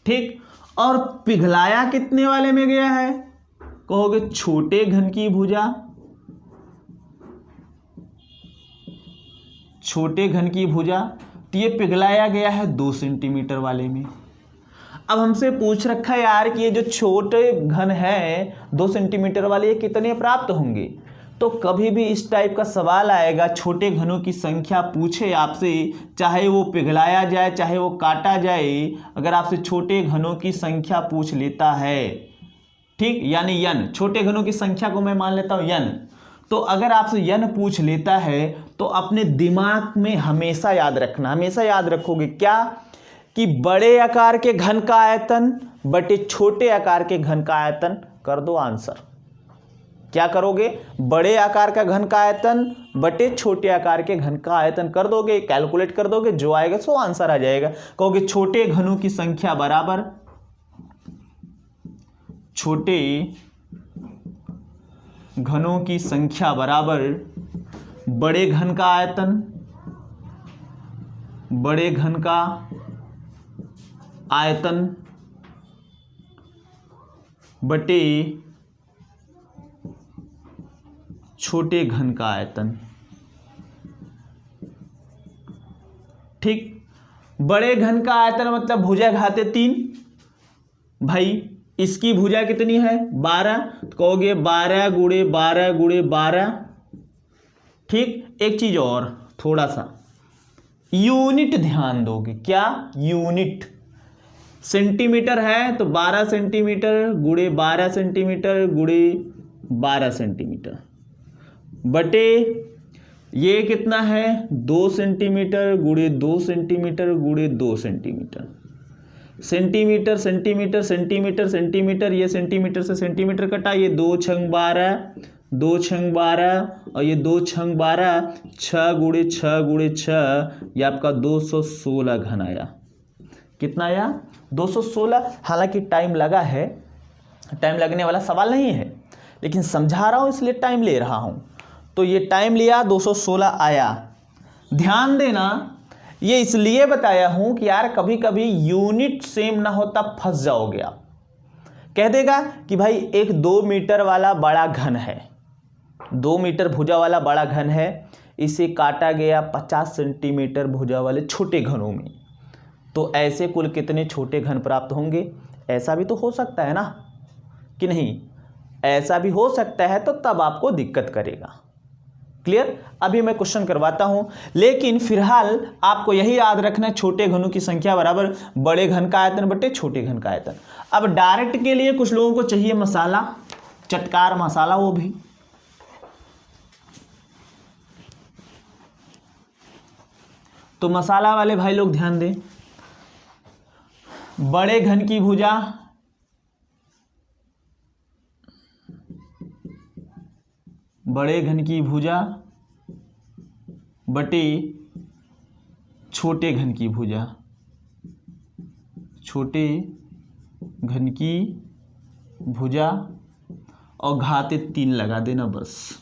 ठीक, और पिघलाया कितने वाले में गया है? कहोगे छोटे घन की भुजा, छोटे घन की भुजा, तो ये पिघलाया गया है 2 सेंटीमीटर वाले में। अब हमसे पूछ रखा है यार कि ये जो छोटे घन है 2 सेंटीमीटर वाले, ये कितने प्राप्त होंगे? तो कभी भी इस टाइप का सवाल आएगा, छोटे घनों की संख्या पूछे आपसे, चाहे वो पिघलाया जाए चाहे वो काटा जाए, अगर आपसे छोटे घनों की संख्या पूछ लेता है, ठीक, यानी यन, छोटे घनों की संख्या को मैं मान लेता हूं यन, तो अगर आपसे यन पूछ लेता है तो अपने दिमाग में हमेशा याद रखना, हमेशा याद रखोगे क्या? कि बड़े आकार के घन का आयतन बटे छोटे आकार के घन का आयतन कर दो आंसर। क्या करोगे? बड़े आकार का घन का आयतन बटे छोटे आकार के घन का आयतन कर दोगे, कैलकुलेट कर दोगे, जो आएगा सो आंसर आ जाएगा। कहोगे छोटे घनों की संख्या बराबर, छोटे घनों की संख्या बराबर बड़े घन का आयतन, बड़े घन का आयतन बटे छोटे घन का आयतन। ठीक, बड़े घन का आयतन मतलब भुजा घाते 3, भाई इसकी भुजा कितनी है? 12, तो कहोगे 12 गुणे 12 गुणे 12। ठीक, एक चीज और, थोड़ा सा यूनिट ध्यान दोगे। क्या? यूनिट। सेंटीमीटर है तो 12 सेंटीमीटर गुणे 12 सेंटीमीटर गुणे 12 सेंटीमीटर बटे ये कितना है? 2 सेंटीमीटर गुणे 2 सेंटीमीटर गुणे 2 centimetre. Centimetre centimetre centimetre centimetre, ये सेंटीमीटर से सेंटीमीटर कटा, ये 2 छंग 12, 2 छंग 12 और ये 2 छंग 12, 6 गुणे 6 गुणे 6, ये आपका 216 घन आया। कितना आया? 216। हालांकि टाइम लगा है, टाइम लगने वाला सवाल नहीं है, लेकिन समझा रहा हूं इसलिए टाइम ले रहा हूं। तो ये टाइम लिया, 216 आया। ध्यान देना, ये इसलिए बताया हूं कि यार कभी कभी यूनिट सेम ना हो तब फंस जाओगे आप। कह देगा कि भाई एक 2 मीटर वाला बड़ा घन है, 2 मीटर भुजा वाला बड़ा घन है, इसे काटा गया 50 सेंटीमीटर भुजा वाले छोटे घनों में, तो ऐसे कुल कितने छोटे घन प्राप्त होंगे? ऐसा भी तो हो सकता है ना, कि नहीं? ऐसा भी हो सकता है, तो तब आपको दिक्कत करेगा। क्लियर? अभी मैं क्वेश्चन करवाता हूं, लेकिन फिलहाल आपको यही याद रखना है, छोटे घनों की संख्या बराबर बड़े घन का आयतन बटे छोटे घन का आयतन। अब डायरेक्ट के लिए कुछ लोगों को चाहिए मसाला, चटकार मसाला, वो भी तो मसाला वाले भाई लोग ध्यान दें। बड़े घन की भुजा बड़े घन की भुजा बटे छोटे घन की भुजा, छोटे घन की भुजा और घाते 3 लगा देना बस।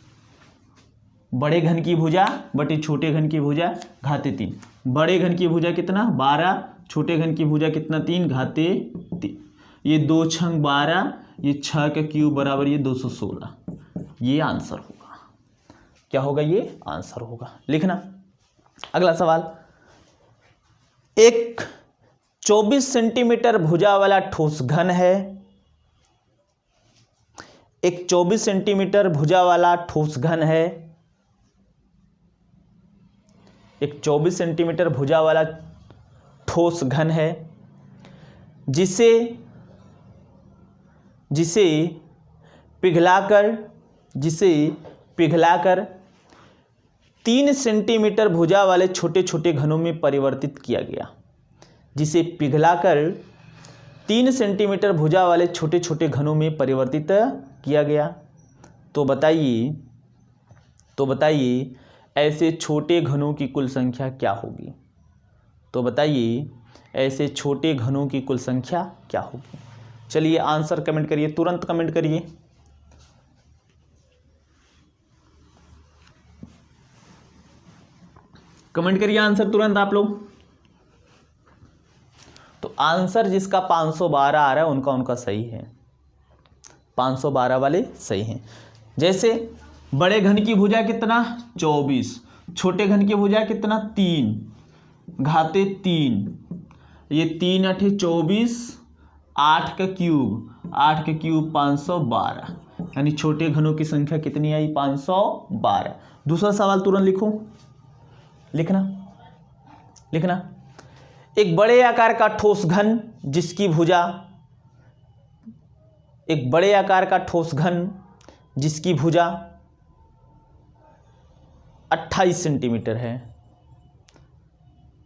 बड़े घन की भुजा बटे छोटे घन की भुजा घाते 3। बड़े घन की भुजा कितना? 12, छोटे घन की भुजा कितना? 3 घाते 3। ये 2 छंग 12, ये 6 का क्यूब बराबर ये 216। ये आंसर होगा। क्या होगा? ये आंसर होगा। लिखना। अगला सवाल, एक 24 सेंटीमीटर भुजा वाला ठोस घन है, एक 24 सेंटीमीटर भुजा वाला ठोस घन है, एक 24 सेंटीमीटर भुजा वाला ठोस घन है, जिसे पिघलाकर 3 सेंटीमीटर भुजा वाले छोटे छोटे घनों में परिवर्तित किया गया, जिसे पिघलाकर 3 सेंटीमीटर भुजा वाले छोटे छोटे घनों में परिवर्तित किया गया। तो बताइए ऐसे छोटे घनों की कुल संख्या क्या होगी? तो बताइए ऐसे छोटे घनों की कुल संख्या क्या होगी? चलिए आंसर कमेंट करिए, तुरंत कमेंट करिए। कमेंट करिए आंसर तुरंत आप लोग। तो आंसर जिसका 512 आ रहा है उनका सही है, 512 वाले सही हैं। जैसे बड़े घन की भुजा कितना 24, छोटे घन की भुजा कितना 3 घाते 3, ये 3 8 24, 8 का क्यूब 512, यानी छोटे घनों की संख्या कितनी आई 512। दूसरा सवाल तुरंत लिखो, लिखना। एक बड़े आकार का ठोस घन जिसकी भुजा, एक बड़े आकार का ठोस घन जिसकी भुजा 28 सेंटीमीटर है,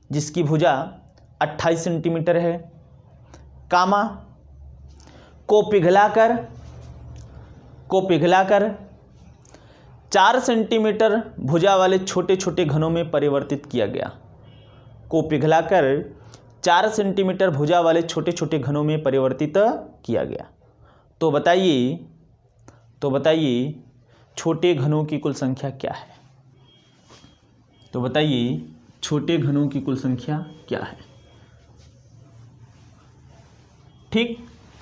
जिसकी भुजा 28 सेंटीमीटर है, कामा को पिघलाकर 4 सेंटीमीटर भुजा वाले छोटे छोटे घनों में परिवर्तित किया गया, को पिघलाकर 4 सेंटीमीटर भुजा वाले छोटे छोटे घनों में परिवर्तित किया गया। तो बताइए छोटे घनों की कुल संख्या क्या है? तो बताइए छोटे घनों की कुल संख्या क्या है? ठीक,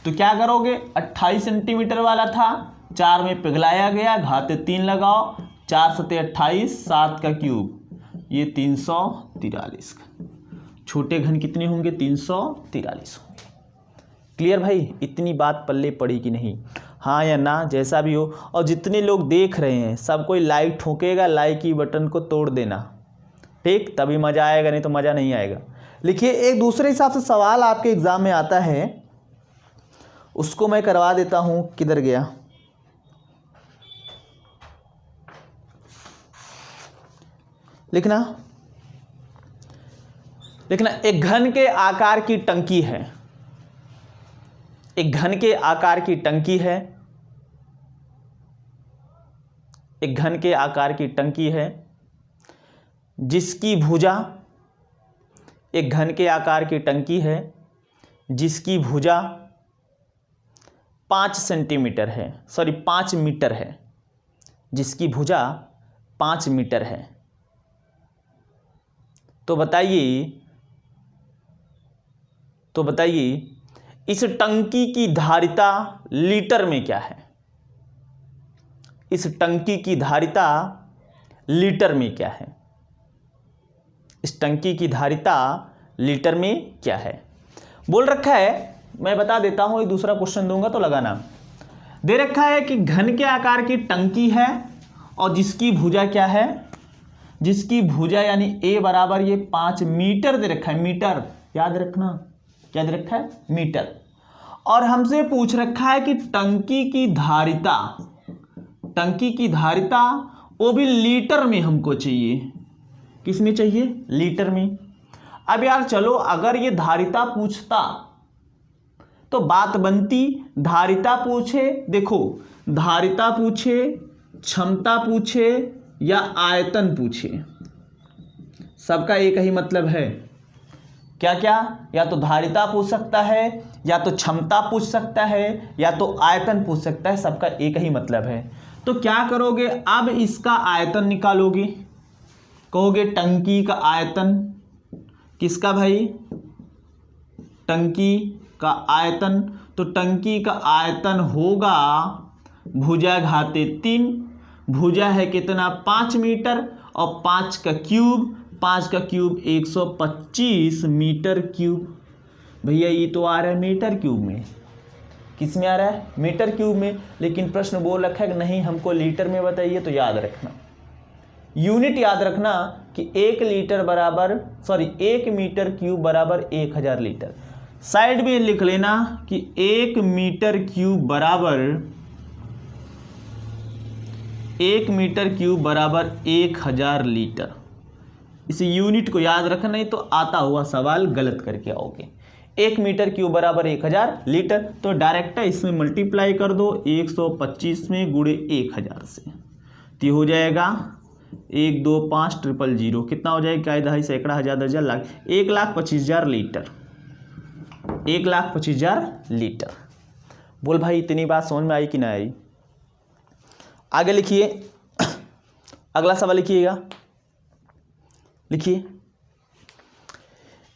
तो क्या करोगे, 28 सेंटीमीटर वाला था, 4 में पिघलाया गया, घाते 3 लगाओ, 4 सते 28, 7 का क्यूब, ये 343। छोटे घन कितने होंगे 343 होंगे। क्लियर भाई, इतनी बात पल्ले पड़ी कि नहीं? हाँ या ना, जैसा भी हो। और जितने लोग देख रहे हैं सब कोई लाइक ठोकेगा, लाइक की बटन को तोड़ देना, ठीक, तभी मज़ा आएगा, नहीं तो मज़ा नहीं आएगा। लिखिए, एक दूसरे हिसाब से सवाल आपके एग्ज़ाम में आता है, उसको मैं करवा देता हूँ। किधर गया? लिखना। एक घन के आकार की टंकी है, एक घन के आकार की टंकी है, एक घन के आकार की टंकी है जिसकी भुजा, एक घन के आकार की टंकी है जिसकी भुजा 5 सेंटीमीटर है, 5 मीटर है, जिसकी भुजा 5 मीटर है। तो बताइए इस टंकी की धारिता लीटर में क्या है? इस टंकी की धारिता लीटर में क्या है? इस टंकी की धारिता लीटर में क्या है? बोल रखा है, मैं बता देता हूं, एक दूसरा क्वेश्चन दूंगा तो लगाना। दे रखा है कि घन के आकार की टंकी है और जिसकी भुजा क्या है, जिसकी भुजा यानी A बराबर ये 5 मीटर दे रखा है, मीटर याद रखना, क्या दे रखा है? मीटर। और हमसे पूछ रखा है कि टंकी की धारिता वो भी लीटर में हमको चाहिए। किस में चाहिए? लीटर में। अब यार चलो, अगर ये धारिता पूछता तो बात बनती, धारिता पूछे, देखो धारिता पूछे, क्षमता पूछे या आयतन पूछे, सबका एक ही मतलब है। क्या क्या? या तो धारिता पूछ सकता है, या तो क्षमता पूछ सकता है, या तो आयतन पूछ सकता है, सबका एक ही मतलब है। तो क्या करोगे, अब इसका आयतन निकालोगे, कहोगे टंकी का आयतन, किसका भाई? टंकी का आयतन। तो टंकी का आयतन होगा भुजा घाते 3, भुजा है कितना 5 मीटर, और 5 का क्यूब 125 मीटर क्यूब। भैया ये तो आ रहा है मीटर क्यूब में, किस में आ रहा है? मीटर क्यूब में। लेकिन प्रश्न बोल रखा है कि नहीं हमको लीटर में बताइए, तो याद रखना, यूनिट याद रखना कि 1 मीटर क्यूब बराबर 1000 लीटर। साइड में लिख लेना कि 1 मीटर क्यूब बराबर 1 मीटर क्यूब बराबर 1000 लीटर। इस यूनिट को याद रखना, नहीं तो आता हुआ सवाल गलत करके आओगे। 1 मीटर क्यूब बराबर 1000 लीटर, तो डायरेक्ट इसमें मल्टीप्लाई कर दो 125 में गुणे 1000 से, तो ये हो जाएगा 1 2 5 000। कितना हो जाएगा? क्या? दहाई सैकड़ा हजार दर्जन लाख, 1,25,000 लीटर। 1,25,000 लीटर। बोल भाई इतनी बात समझ में आई कि ना आई? आगे लिखिए, अगला सवाल लिखिएगा। लिखिए,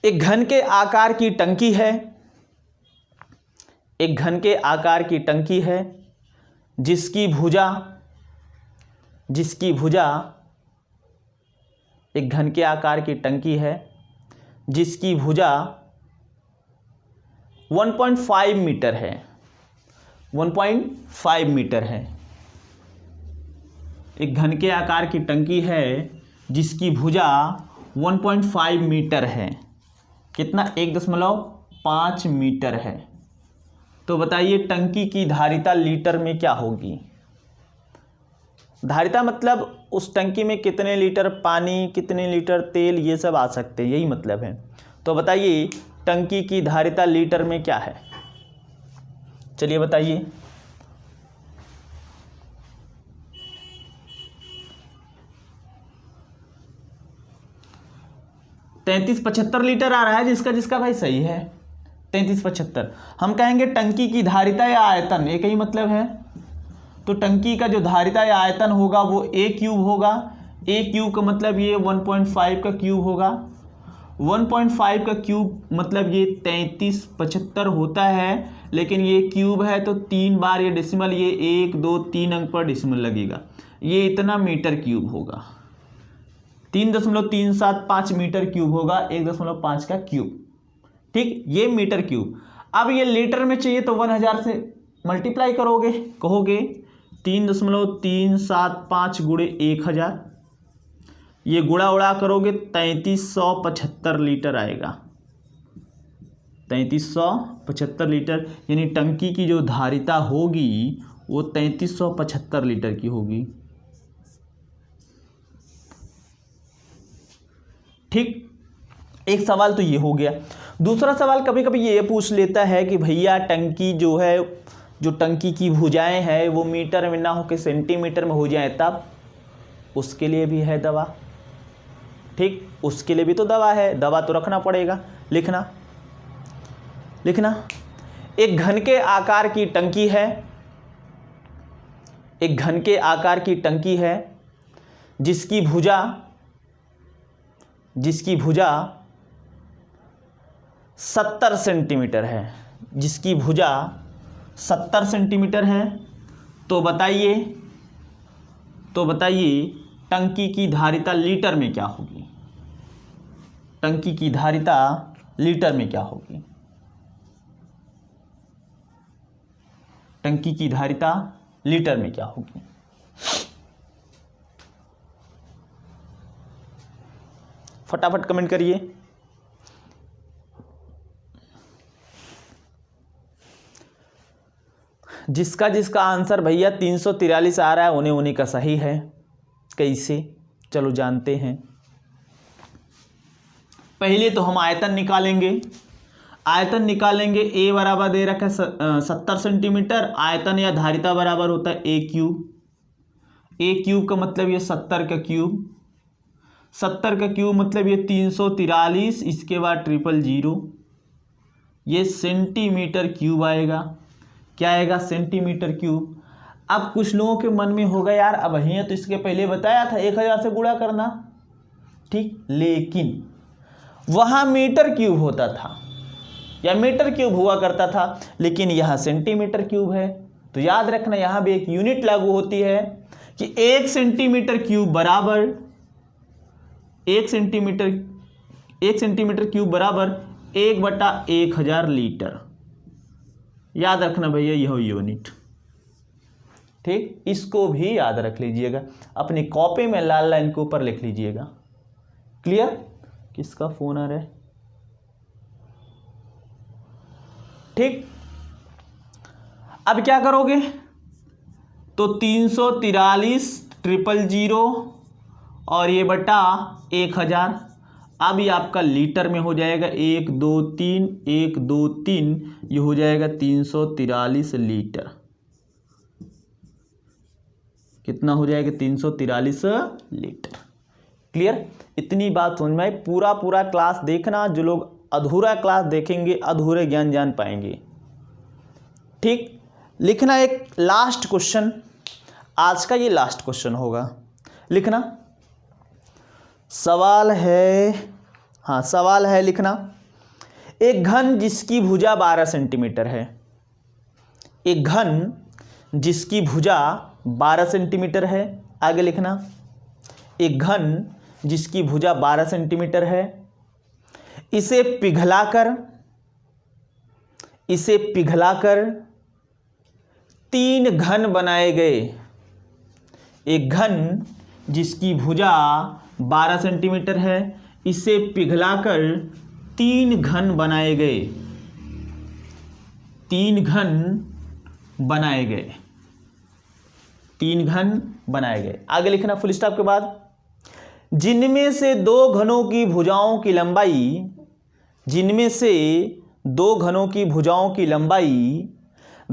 एक घन के आकार की टंकी है, एक घन के आकार की टंकी है जिसकी भुजा एक घन के आकार की टंकी है जिसकी भुजा 1.5 मीटर है। 1.5 मीटर है। एक घन के आकार की टंकी है जिसकी भुजा 1.5 मीटर है। कितना? 1.5 मीटर है। तो बताइए टंकी की धारिता लीटर में क्या होगी? धारिता मतलब उस टंकी में कितने लीटर पानी, कितने लीटर तेल, ये सब आ सकते हैं, यही मतलब है। तो बताइए टंकी की धारिता लीटर में क्या है? चलिए बताइए। तैंतीस 75 लीटर आ रहा है, जिसका भाई सही है 3375। हम कहेंगे टंकी की धारिता या आयतन, एक ही मतलब है। तो टंकी का जो धारिता या आयतन होगा वो A क्यूब होगा। A क्यूब का मतलब ये 1.5 का क्यूब होगा। 1.5 का क्यूब मतलब ये 3375 होता है, लेकिन ये क्यूब है तो 3 बार ये डेसिमल, ये 1 2 3 अंक पर डेसिमल लगेगा। ये इतना मीटर क्यूब होगा। 3.375 मीटर क्यूब होगा, 1.5 का क्यूब। ठीक, ये मीटर क्यूब। अब ये लीटर में चाहिए तो 1000 से मल्टीप्लाई करोगे, कहोगे 3.375 गुणे 1000, ये गुणा उड़ा करोगे 3375 लीटर आएगा। 3375 लीटर, यानी टंकी की जो धारिता होगी वो 3375 लीटर की होगी। ठीक, एक सवाल तो ये हो गया। दूसरा सवाल कभी कभी ये पूछ लेता है कि भैया टंकी जो है, जो टंकी की भुजाएं हैं वो मीटर में ना होकर सेंटीमीटर में हो जाए, तब उसके लिए भी है दवा। ठीक, उसके लिए भी तो दवा है, दवा तो रखना पड़ेगा। लिखना, एक घन के आकार की टंकी है, एक घन के आकार की टंकी है जिसकी भुजा 70 सेंटीमीटर है, जिसकी भुजा 70 सेंटीमीटर है। तो बताइए टंकी की धारिता लीटर में क्या होगी? टंकी की धारिता लीटर में क्या होगी? टंकी की धारिता लीटर में क्या होगी? फटाफट कमेंट करिए। जिसका आंसर भैया 343 आ रहा है उन्हीं का सही है। कैसे? चलो जानते हैं। पहले तो हम आयतन निकालेंगे। ए बराबर दे रखा है 70 सेंटीमीटर, आयतन या धारिता बराबर होता है A क्यूब का मतलब ये 70 का क्यूब। 70 का क्यूब मतलब ये 343, इसके बाद 000, ये सेंटीमीटर क्यूब आएगा। क्या आएगा? Centimetre cube. अब कुछ लोगों के मन में होगा यार अब यहाँ तो इसके पहले बताया था 1000 से गुणा करना, ठीक, लेकिन वहाँ मीटर क्यूब होता था या मीटर क्यूब हुआ करता था, लेकिन यहाँ सेंटीमीटर क्यूब है। तो याद रखना यहाँ भी एक यूनिट लागू होती है कि 1 सेंटीमीटर क्यूब बराबर 1 सेंटीमीटर क्यूब बराबर 1/1000 लीटर। याद रखना भैया यह यूनिट। ठीक, इसको भी याद रख लीजिएगा, अपनी कॉपी में लाल लाइन के ऊपर लिख लीजिएगा। क्लियर? किसका फोन आ रहा है? ठीक, अब क्या करोगे? तो 343 000 और ये बटा 1000। अब ये आपका लीटर में हो जाएगा 1 2 3 1 2 3, ये हो जाएगा 343 लीटर। कितना हो जाएगा? 343 लीटर। क्लियर? इतनी बात समझ में आई। पूरा क्लास देखना। जो लोग अधूरा क्लास देखेंगे अधूरे ज्ञान जान पाएंगे। ठीक, लिखना एक लास्ट क्वेश्चन, आज का ये लास्ट क्वेश्चन होगा। लिखना सवाल है, हाँ सवाल है लिखना, एक घन जिसकी भुजा 12 सेंटीमीटर है। एक घन जिसकी भुजा 12 सेंटीमीटर है। आगे लिखना, एक घन जिसकी भुजा 12 सेंटीमीटर है, इसे पिघलाकर 3 घन बनाए गए। एक घन जिसकी भुजा 12 सेंटीमीटर है, इसे पिघलाकर 3 घन बनाए गए। 3 घन बनाए गए। 3 घन बनाए गए। आगे लिखना फुल स्टॉप के बाद, जिनमें से 2 घनों की भुजाओं की लंबाई, जिनमें से 2 घनों की भुजाओं की लंबाई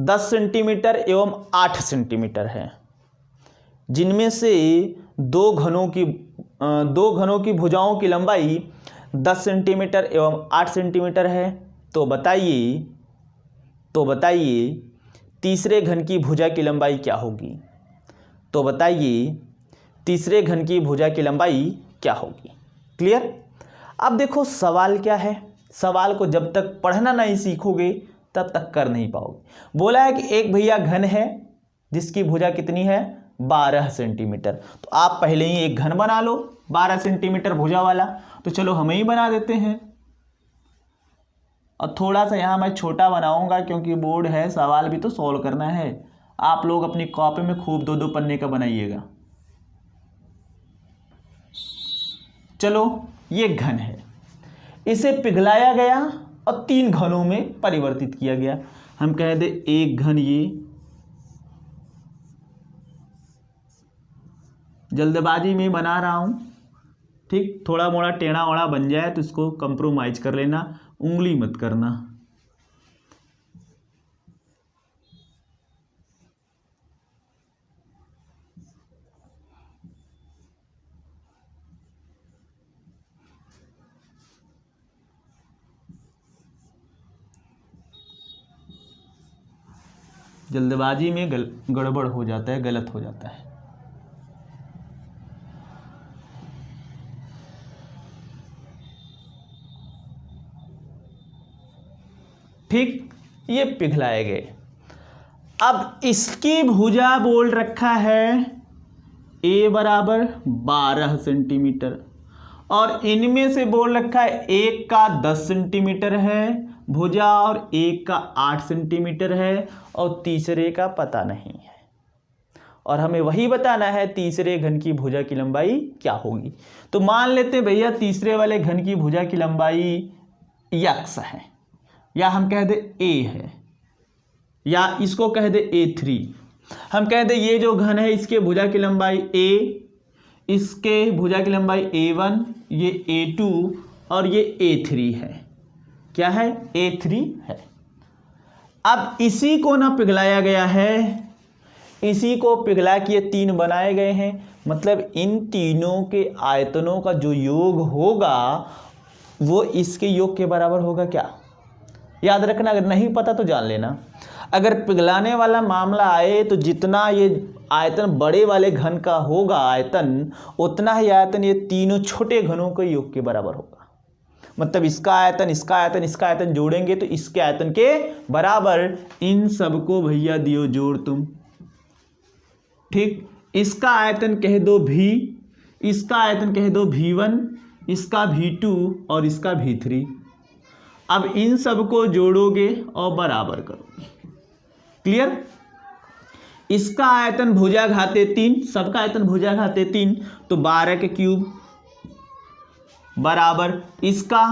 10 सेंटीमीटर एवं 8 सेंटीमीटर है। जिनमें से 2 घनों की भुजाओं की लंबाई 10 सेंटीमीटर एवं 8 सेंटीमीटर है। तो बताइए तीसरे घन की भुजा की लंबाई क्या होगी? तो बताइए तीसरे घन की भुजा की लंबाई क्या होगी? क्लियर? अब देखो सवाल क्या है। सवाल को जब तक पढ़ना नहीं सीखोगे तब तक कर नहीं पाओगे। बोला है कि एक भैया घन है जिसकी भुजा कितनी है? 12 सेंटीमीटर। तो आप पहले ही एक घन बना लो 12 सेंटीमीटर भुजा वाला। तो चलो हम ही बना देते हैं। और थोड़ा सा यहाँ मैं छोटा बनाऊंगा क्योंकि बोर्ड है, सवाल भी तो सॉल्व करना है। आप लोग अपनी कॉपी में खूब 2-2 पन्ने का बनाइएगा। चलो ये घन है, इसे पिघलाया गया और 3 घनों में परिवर्तित किया गया। हम कह दे एक घन, ये जल्दबाजी में बना रहा हूं, ठीक, थोड़ा मोड़ा टेढ़ा ओढ़ा बन जाए तो इसको कंप्रोमाइज कर लेना, उंगली मत करना। जल्दबाजी में गड़बड़ हो जाता है, गलत हो जाता है। ठीक, ये पिघलाए गए। अब इसकी भुजा बोल रखा है a बराबर 12 सेंटीमीटर और इनमें से बोल रखा है एक का 10 सेंटीमीटर है भुजा और एक का 8 सेंटीमीटर है और तीसरे का पता नहीं है। और हमें वही बताना है तीसरे घन की भुजा की लंबाई क्या होगी। तो मान लेते हैं भैया तीसरे वाले घन की भुजा की लंबाई x है, या हम कह दे a है, या इसको कह दे a3। हम कह दे ये जो घन है इसके भुजा की लंबाई a, इसके भुजा की लंबाई a1, ये a2 और ये a3 है। क्या है? a3 है। अब इसी को ना पिघलाया गया है, इसी को पिघला के 3 बनाए गए हैं। मतलब इन तीनों के आयतनों का जो योग होगा वो इसके योग के बराबर होगा। क्या याद रखना, अगर नहीं पता तो जान लेना। अगर पिघलाने वाला मामला आए तो जितना ये आयतन बड़े वाले घन का होगा आयतन, उतना ही आयतन ये तीनों छोटे घनों के योग के बराबर होगा। मतलब इसका आयतन, इसका आयतन, इसका आयतन जोड़ेंगे तो इसके आयतन के बराबर। इन सबको भैया दियो जोड़ तुम, ठीक। इसका आयतन कह दो v, इसका आयतन कह दो v1, इसका v2 और इसका v3। अब इन सबको जोड़ोगे और बराबर करोगे। क्लियर? इसका आयतन भुजा घाते 3, सबका आयतन भुजा घाते 3, तो 12 के क्यूब बराबर इसका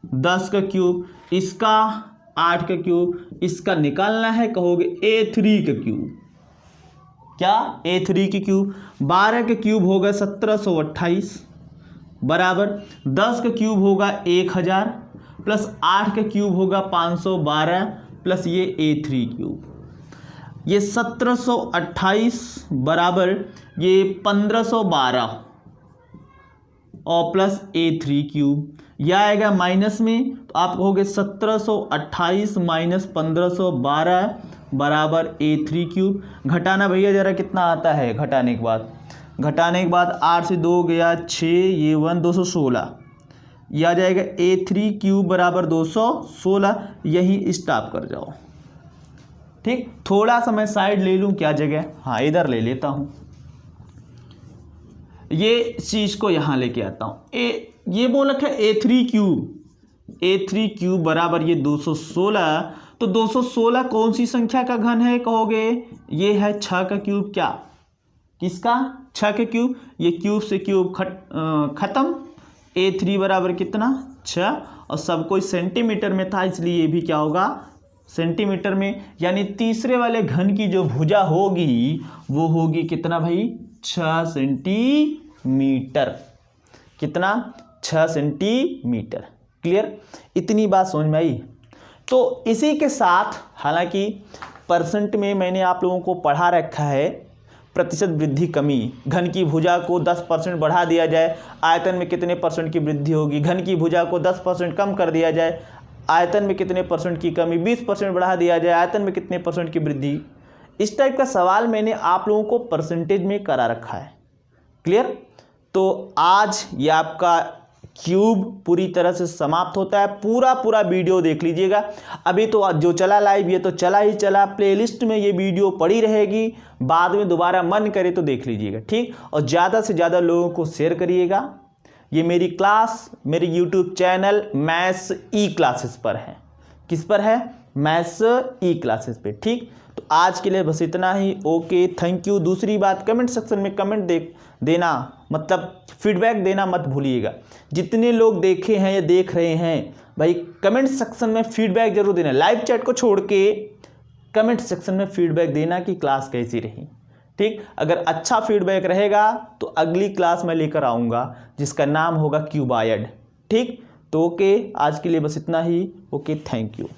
10 का क्यूब, इसका 8 का क्यूब, इसका निकालना है कहोगे a3 का क्यूब। क्या A3 की क्यूब, 12 के क्यूब होगा 1728 बराबर 10 का क्यूब होगा 1000 प्लस 8 का क्यूब होगा 512 प्लस ये A3 क्यूब, ये 1728 बराबर ये 1512 और प्लस A3 क्यूब, यह आएगा माइनस में तो आप कहोगे 1728 माइनस 1512 बराबर A3 क्यूब। घटाना भैया जरा कितना आता है घटाने के बाद, 8 से 2 गया 6, ये 1 216, यह आ जाएगा A3 क्यूब बराबर 216। यही स्टॉप कर जाओ। ठीक, थोड़ा सा मैं साइड ले लूँ क्या जगह, हाँ इधर ले लेता हूँ, ये चीज़ को यहाँ लेके आता हूँ। ये बोल रखा है A3 क्यूब बराबर ये 216, तो 216 कौन सी संख्या का घन है कहोगे, ये है 6 का क्यूब। क्या किसका, 6 के क्यूब, ये क्यूब से क्यूब खत्म। A3 बराबर कितना 6, और सब कोई सेंटीमीटर में था इसलिए ये भी क्या होगा सेंटीमीटर में, यानी तीसरे वाले घन की जो भुजा होगी वो होगी कितना भाई 6 सेंटीमीटर। कितना 6 सेंटीमीटर। क्लियर, इतनी बात समझ में आई। तो इसी के साथ हालांकि परसेंट में मैंने आप लोगों को पढ़ा रखा है प्रतिशत वृद्धि कमी, घन की भुजा को 10% बढ़ा दिया जाए आयतन में कितने परसेंट की वृद्धि होगी, घन की भुजा को 10% कम कर दिया जाए आयतन में कितने परसेंट की कमी, 20% बढ़ा दिया जाए आयतन में कितने परसेंट की वृद्धि। इस टाइप का सवाल मैंने आप लोगों को परसेंटेज में करा रखा है। क्लियर, तो आज ये आपका क्यूब पूरी तरह से समाप्त होता है। पूरा वीडियो देख लीजिएगा। अभी तो जो चला लाइव ये तो चला ही चला, प्लेलिस्ट में ये वीडियो पड़ी रहेगी, बाद में दोबारा मन करे तो देख लीजिएगा। ठीक, और ज़्यादा से ज़्यादा लोगों को शेयर करिएगा। ये मेरी क्लास मेरे यूट्यूब चैनल मैथ्स ई क्लासेस पर है। किस पर है, मैथ्स ई क्लासेस पे। ठीक, तो आज के लिए बस इतना ही। Okay, thank you. दूसरी बात, कमेंट सेक्शन में कमेंट देना, मतलब फीडबैक देना मत भूलिएगा। जितने लोग देखे हैं या देख रहे हैं भाई, कमेंट सेक्शन में फीडबैक जरूर देना। लाइव चैट को छोड़ के कमेंट सेक्शन में फीडबैक देना कि क्लास कैसी रही। ठीक, अगर अच्छा फीडबैक रहेगा तो अगली क्लास मैं लेकर आऊँगा जिसका नाम होगा क्यूबायड। ठीक, तो ओके, आज के लिए बस इतना ही। Okay, thank you.